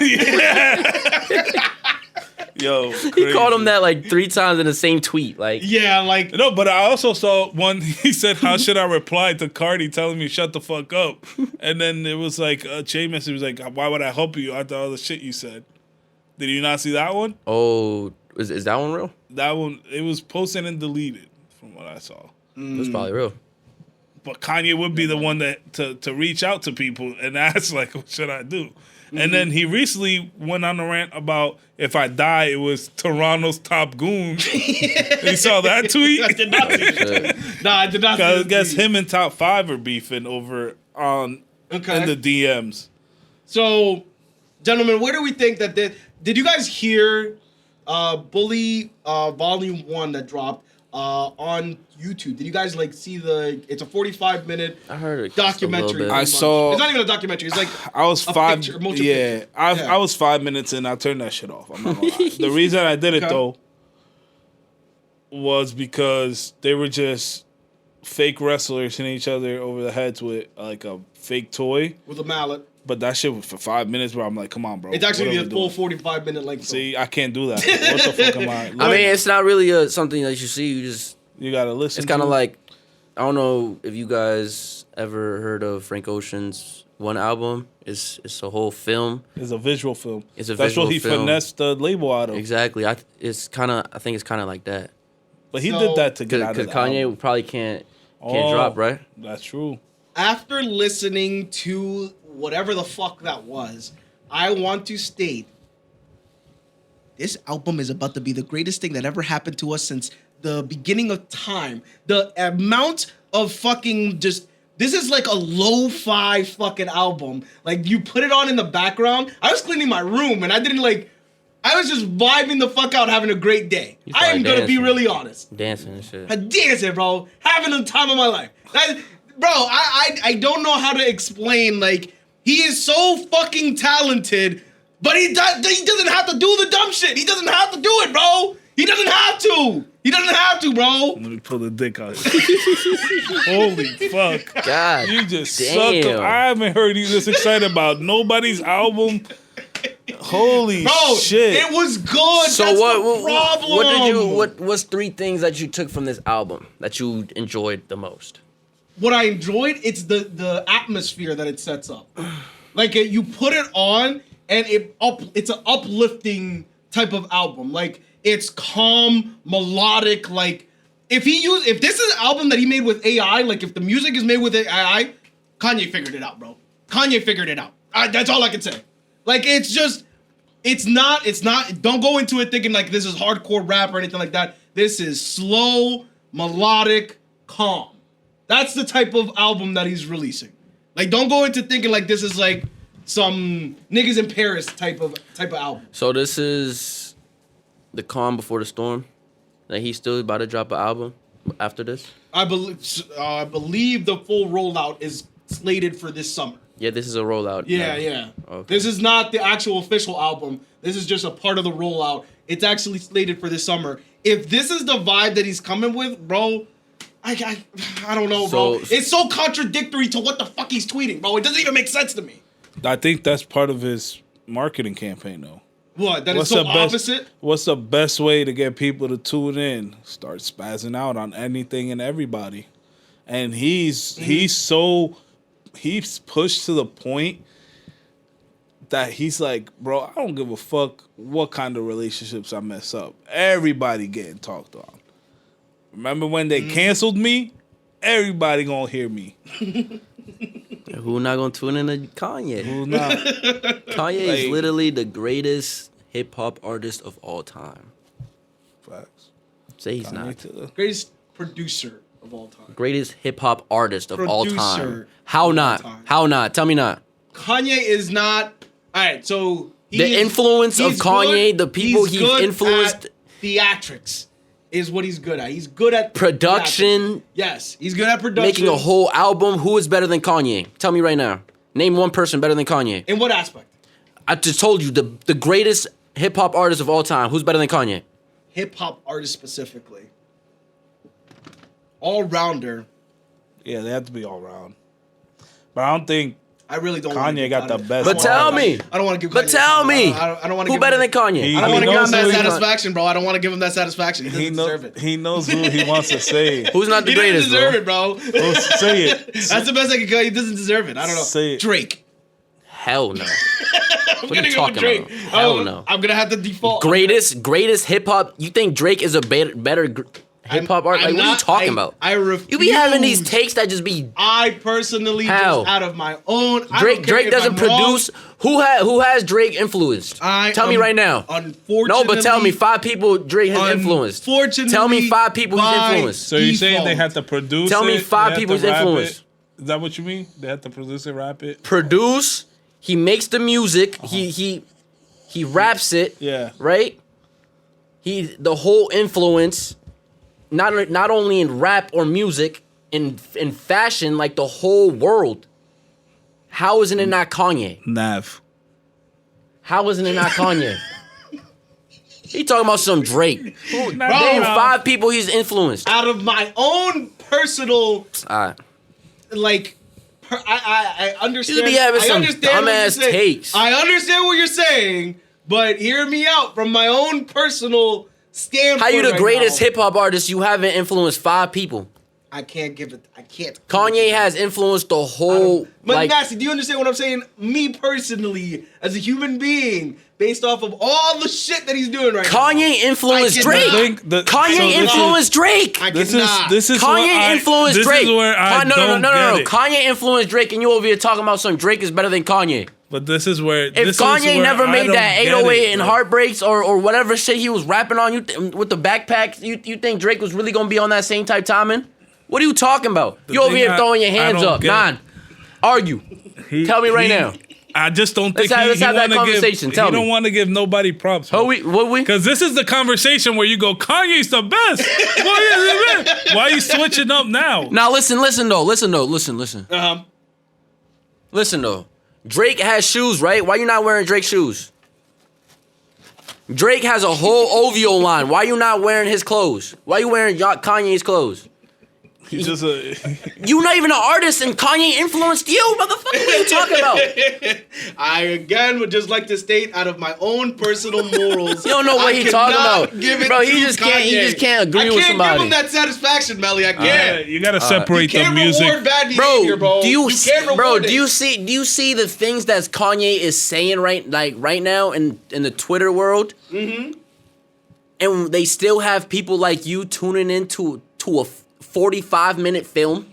Yo, He called him that like 3 times in the same tweet. Like, Yeah, like No, but I also saw one. He said, "How should I reply to Cardi telling me shut the fuck up?" And then it was like a Che message was like, "Why would I help you after all the shit you said?" Did you not see that one? oh, is that one real? That one, it was posted and deleted from what I saw. It was probably real. But Kanye would be the one that to reach out to people and ask like, "What should I do?" And then he recently went on a rant about if I die, it was Toronto's top goon. You saw that tweet? I did not see it. Nah, I did not see I it. guess him and Top 5 are beefing over in the DMs. So, gentlemen, where do we think that did you guys hear Bully Volume 1 that dropped on YouTube? Did you guys like see it's a 45-minute I heard it documentary. bit. I saw- It's not even a documentary. It's like I was a five. picture, motion Yeah, picture. I was 5 minutes in. I turned that shit off. I'm not gonna lie. The reason I did it Okay. though was because they were just fake wrestlers hitting each other over the heads with like a fake toy. with a mallet. But that shit was for 5 minutes, bro. I'm like, come on, bro. It's actually What are the we full doing? 45-minute length. See, I can't do that. What the fuck am I? I mean, it's not really something that you see. You just you gotta listen. it's kind of to it. like I don't know if you guys ever heard of Frank Ocean's one album. It's a whole film. It's a visual film. It's a That's visual what he film. finessed the label out of. Exactly. I think it's kind of like that. But he So- did that to get out Because of the Kanye album. probably can't Oh, drop, right? That's true. After listening to whatever the fuck that was, I want to state this album is about to be the greatest thing that ever happened to us since the beginning of time. The amount of fucking this is like a lo-fi fucking album. Like you put it on in the background. I was cleaning my room and I was just vibing the fuck out, having a great day. You I am started gonna be dancing. really honest. Dancing and shit. Dancing, bro. Having the time of my life. Bro, I don't know how to explain. Like, he is so fucking talented, but he doesn't have to do the dumb shit. He doesn't have to do it, bro. He doesn't have to. He doesn't have to, bro. Let me pull the dick out. Holy fuck. God, You just damn. suck up. I haven't heard you this excited about nobody's album. Holy Bro, shit. it was good. So That's what? the problem. What did you? What's 3 things that you took from this album that you enjoyed the most? What I enjoyed, it's the atmosphere that it sets up. Like you put it on and it's an uplifting type of album. Like it's calm, melodic. Like if this is an album that he made with AI, like if the music is made with AI, Kanye figured it out, bro. Kanye figured it out. That's all I can say. Like it's not. Don't go into it thinking like this is hardcore rap or anything like that. This is slow, melodic, calm. That's the type of album that he's releasing. Like, don't go into thinking like this is like some niggas in Paris type of album. So this is the calm before the storm. That he's still about to drop an album after this. I believe the full rollout is slated for this summer. Yeah, this is a rollout. Yeah, now. yeah. Okay. This is not the actual official album. This is just a part of the rollout. It's actually slated for this summer. If this is the vibe that he's coming with, bro, I don't know, bro. So- It's so contradictory to what the fuck he's tweeting, bro. It doesn't even make sense to me. I think that's part of his marketing campaign, though. What? That it's so opposite? What's the best way to get people to tune in? Start spazzing out on anything and everybody. And he's pushed to the point that he's like, bro, I don't give a fuck what kind of relationships I mess up. Everybody getting talked on. Remember when they canceled me? Everybody gonna hear me. Who not gonna tune in to Kanye? Who not? Kanye is Like- literally the greatest hip hop artist of all time. Facts. Say he's Kanye not. to the- Greatest producer of all time. Greatest hip hop artist of all time. Producer How of not? all time. How not? Tell me not. Kanye is not. All right, so The influence of he's Kanye, good- the people he's he's good influenced- at theatrics. is what he's good at. He's good at Production. Yes, he's good at production. Making a whole album. Who is better than Kanye? Tell me right now. Name one person better than Kanye. In what aspect? I just told you the greatest hip hop artist of all time. Who's better than Kanye? Hip hop artist specifically. All rounder. Yeah, they have to be all around. But I don't think I really don't. Kanye got the best. But tell me. I don't want to give. But Kanye tell me. I don't want to. Who better than Kanye? I don't want to He give him knows that who he- satisfaction, bro. I don't want to give him that satisfaction. He doesn't deserve it. He knows who he wants to say. Who's not the He greatest, doesn't deserve bro? it, bro. Oh, say it. That's the best I can go. He doesn't deserve it. I don't know. Say it. Drake. Hell no. I'm What are gonna you go with talking Drake. about? Hell no. I'm gonna have to default. Greatest hip hop. You think Drake is a better hip hop artist? Like, what are you talking about? I refuse. You be having these takes that just be I personally, How? just out of my own. I Drake. don't care Drake if doesn't I'm wrong. produce. Who has Drake influenced? Tell me right now. Unfortunately, No, but tell me 5 people Drake has influenced. Unfortunately, Tell me 5 people he's by influenced. So you're saying they default. have to produce Tell me it, 5 they have people to he's rap influenced. it? Is that what you mean? They have to produce it, rap it? Produce. He makes the music. He raps it. Yeah. Right. The whole influence. Not only in rap or music, in fashion, like the whole world. How isn't it not Kanye? Nav. How isn't it not Kanye? He talking about some Drake. Name Bro. 5 people he's influenced. Out of my own personal, All right. like, I understand. You be having I some understand what you're dumbass saying. takes. I understand what you're saying, but hear me out from my own personal standpoint. How you the right greatest now. hip hop artist? You haven't influenced 5 people. I can't give it. I can't. Kanye has influenced the whole. But Like, Nasty, do you understand what I'm saying? Me personally, as a human being, based off of all the shit that he's doing right now. Kanye influenced I Drake. cannot. Kanye influenced Drake. I This cannot. is Kanye influenced Drake. This is where I no. don't get it. Kanye influenced Drake, and you over here talking about some Drake is better than Kanye. But this is where If Kanye never made that 808 and Heartbreaks or whatever shit he was rapping on, with the backpack, you think Drake was really gonna be on that same type timing? What are you talking about? You over thing here throwing your I hands don't up. get- Nah, argue. Tell me right now. I just don't think Let's have that conversation. Tell he me. don't want to give nobody props. What we? Because this is the conversation where you go, Kanye's the best. Why are you switching up now? Now listen though. Listen. Uh-huh. Listen though. Drake has shoes, right? Why you not wearing Drake's shoes? Drake has a whole OVO line. Why you not wearing his clothes? Why you wearing Kanye's clothes? He's just a. You not even an artist, and Kanye influenced you, motherfucker. What are you talking about? I again would just like to state, out of my own personal morals, You don't know what I he talking cannot about. give it Bro, he to just can't- he Kanye. just can't agree I with can't somebody. give him that satisfaction, Melly. I can't. You gotta separate You the can't music. reward bad behavior, bro. do you, can't reward bro? it. Do you see the things that Kanye is saying right now in the Twitter world? Mm-hmm. And they still have people like you tuning into a 45-minute film.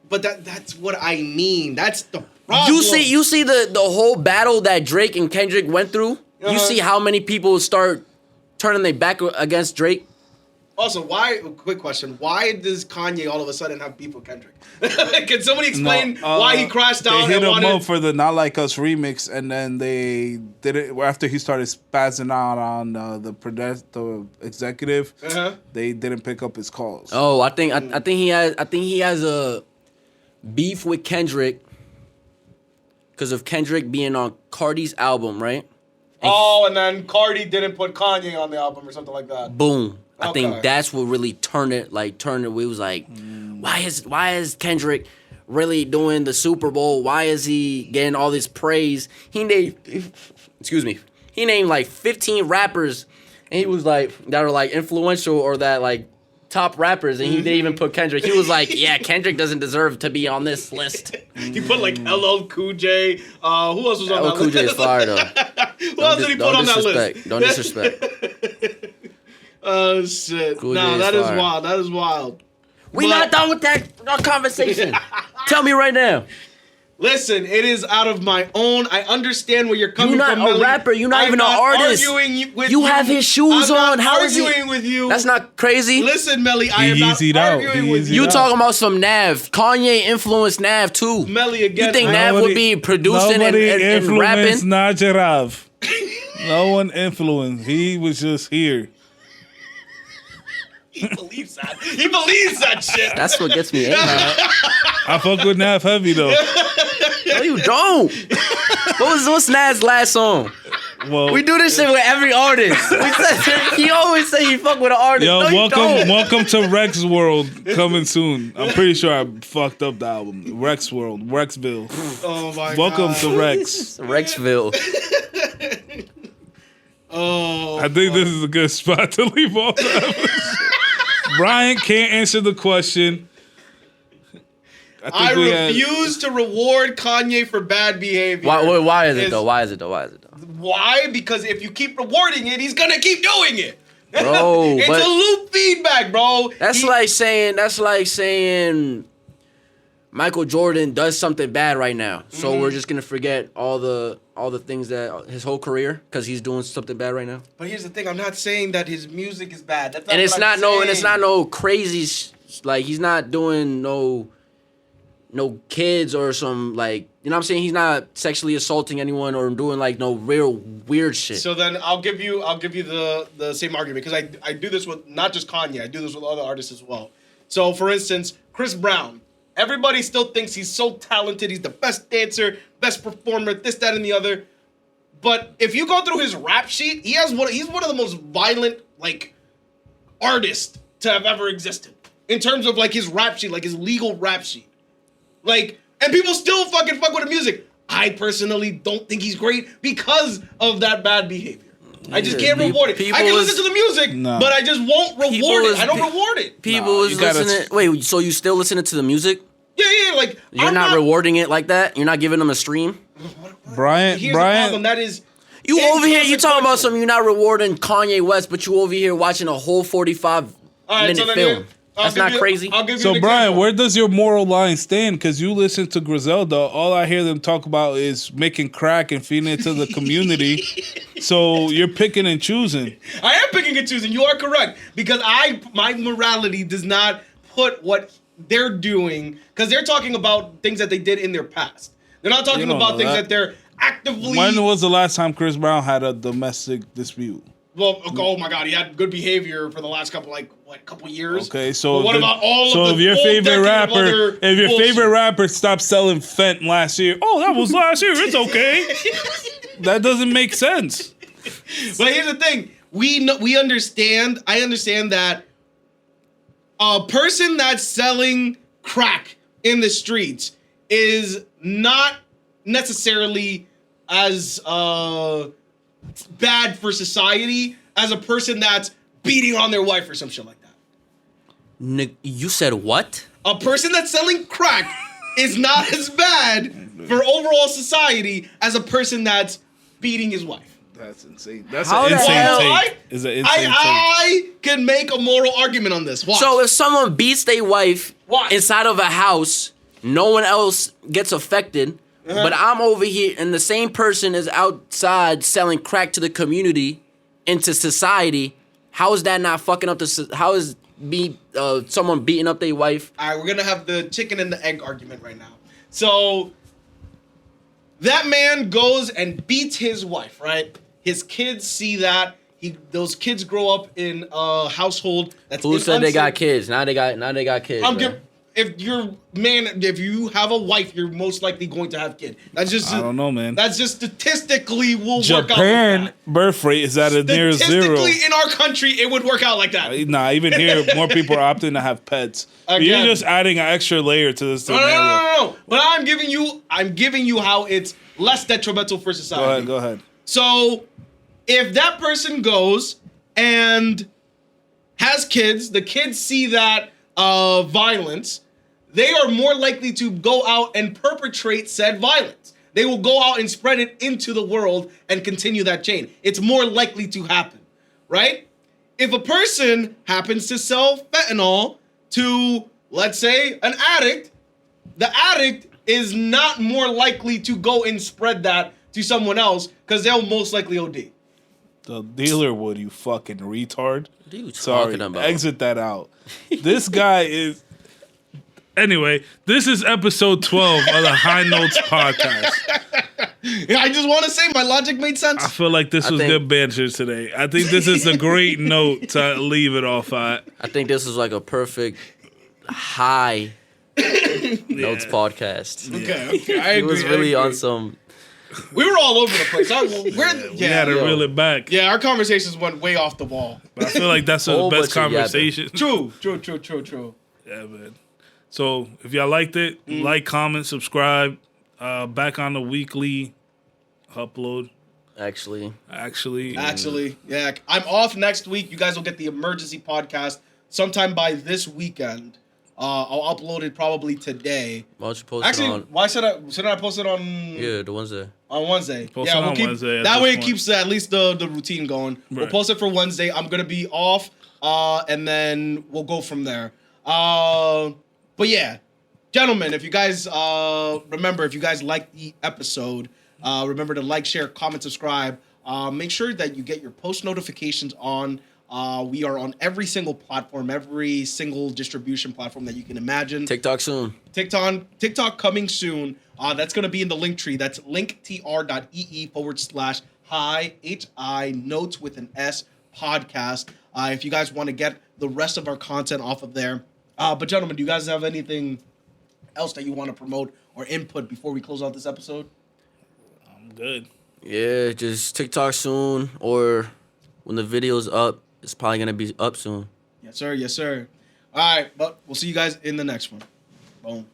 But that's what I mean. That's the problem. You see the whole battle that Drake and Kendrick went through. You Uh-huh. see how many people start turning their back against Drake. Also, quick question, why does Kanye all of a sudden have beef with Kendrick? Can somebody explain why he crashed out They hit and him wanted... up for the Not Like Us remix, and then they did it after he started spazzing out on the executive. Uh-huh. They didn't pick up his calls. Oh, I think he has a beef with Kendrick because of Kendrick being on Cardi's album, right? and then Cardi didn't put Kanye on the album or something like that. Boom. I Okay. think that's what really turned it. We was like, why is Kendrick really doing the Super Bowl? Why is he getting all this praise? He named like 15 rappers, and he was like that are like influential or that like top rappers, and he didn't even put Kendrick. He was like, yeah, Kendrick doesn't deserve to be on this list. He put like LL Cool J. Who else was on LL that Cool list? J is fire though. Who else did he put on that list? Don't disrespect. Oh shit! Cool No, J is that is fire. wild. That is wild. We But- not done with that conversation. Tell me right now. Listen, it is out of my own. I understand where you're coming You're not from. a Melly. rapper. You're not I'm even an artist. Arguing with You have his shoes I'm on. Not How is he? arguing with you? That's not crazy. Listen, Melly, I am not Yeezy'd out. arguing He with Yeezy'd you. You out. talking about some Nav? Kanye influenced Nav too. Melly again. You think I- Nav would be producing and rapping? influenced Najarav. No one influenced. He was just here. He believes that. He believes that shit. That's what gets me angry. I fuck with Nav heavy though. No, you don't. What's Nad's last song? Well, We do this shit with every artist. He always say he fuck with an artist. yo, no, you don't. welcome to Rex World coming soon. I'm pretty sure I fucked up the album. Rex World, Rexville. Oh my Welcome god. to Rex. Rexville. Oh. I think this is a good spot to leave off. The episode. Brian can't answer the question. I refuse to reward Kanye for bad behavior. Why is it though? Why is it though? Why? Because if you keep rewarding it, he's gonna keep doing it. Bro, it's but a loop feedback, bro. That's like saying Michael Jordan does something bad right now. So we're just gonna forget all the things that his whole career because he's doing something bad right now. But here's the thing: I'm not saying that his music is bad. That's not And it's what not I'm no, saying. and it's not no crazy. Like he's not doing no kids or some like, you know what I'm saying? He's not sexually assaulting anyone or doing like no real weird shit. So then I'll give you the same argument because I do this with not just Kanye. I do this with other artists as well. So for instance, Chris Brown. Everybody still thinks he's so talented. He's the best dancer, best performer, this, that, and the other. But if you go through his rap sheet, he's one of the most violent like artists to have ever existed in terms of like his rap sheet, like his legal rap sheet. Like, and people still fucking fuck with the music. I personally don't think he's great because of that bad behavior. I just can't reward it. I can listen to the music, but I just won't reward it. I don't reward it. People was listening. Wait, so you still listening to the music? Yeah, like You're not rewarding it like that. You're not giving them a stream. Brian. Here's the problem. That is You over here. You talking about something? You're not rewarding Kanye West, but you over here watching a whole 45-minute film. That's not crazy. So Brian, where does your moral line stand? Because you listen to Griselda, all I hear them talk about is making crack and feeding it to the community. So you're picking and choosing. I am picking and choosing. You are correct because my morality does not put what they're doing because they're talking about things that they did in their past. They're not talking about things that they're actively. When was the last time Chris Brown had a domestic dispute? Well, oh my God, he had good behavior for the last couple years. Okay, so but what about all so of if the your full favorite decade of rapper, other if your bullshit? favorite rapper stopped selling Fent last year, oh, that was last year. It's okay. That doesn't make sense. But here's the thing: we understand. I understand that a person that's selling crack in the streets is not necessarily as bad for society as a person that's beating on their wife or some shit like that. You said what? A person that's selling crack is not as bad for overall society as a person that's beating his wife. That's insane. That's How an the insane hell? take. Is an insane take. I can make a moral argument on this. Watch. So if someone beats their wife Watch. inside of a house, no one else gets affected. But I'm over here, and the same person is outside selling crack to the community, into society. How is that not fucking up the? How is someone beating up their wife? All right, we're gonna have the chicken and the egg argument right now. So that man goes and beats his wife, right? His kids see that. Those kids grow up in a household that's. Who said they got kids? Now they got kids. If you have a wife, you're most likely going to have kids. That's just. I don't know, man. That's just statistically will work out. Japan birth rate is at a near zero. Statistically, in our country, it would work out like that. Nah, even here, more people are opting to have pets. You're just adding an extra layer to this scenario. No. But I'm giving you how it's less detrimental for society. Go ahead. So, if that person goes and has kids, the kids see that violence, they are more likely to go out and perpetrate said violence. They will go out and spread it into the world and continue that chain. It's more likely to happen, right? If a person happens to sell fentanyl to, let's say, an addict, the addict is not more likely to go and spread that to someone else because they'll most likely OD. The dealer would, you fucking retard. What are you Sorry, talking about? exit that out. This guy is... Anyway, this is episode 12 of the High Notes podcast. I just want to say my logic made sense. I feel like this was think- good banter today. I think this is a great note to leave it off at. I think this was like a perfect high notes podcast. Okay, I agree. It was I really agree. on some. We were all over the place. We had to yo. reel it back. Yeah, our conversations went way off the wall. But I feel like that's the Whole best bunch of yapping. conversation. True. Yeah, man. So if y'all liked it, like, comment, subscribe. Back on the weekly upload. Actually, Actually, Yeah, I'm off next week. You guys will get the emergency podcast sometime by this weekend. I'll upload it probably today. why don't you post Actually, it on? why shouldn't I post it on Yeah, the ones that. on Wednesday? Post Yeah, it we'll on keep Wednesday at that this way. It point. keeps at least the routine going. We'll Right. post it for Wednesday. I'm gonna be off, and then we'll go from there. But yeah, gentlemen, if you guys remember, if you guys like the episode, remember to like, share, comment, subscribe. Make sure that you get your post notifications on. We are on every single platform, every single distribution platform that you can imagine. TikTok soon. TikTok coming soon. That's going to be in the link tree. That's linktr.ee/hi notes with an S podcast. If you guys want to get the rest of our content off of there. But gentlemen, do you guys have anything else that you want to promote or input before we close out this episode? I'm good. Yeah, just TikTok soon, or when the video's up, it's probably gonna be up soon. Yes, sir. All right, but we'll see you guys in the next one. Boom.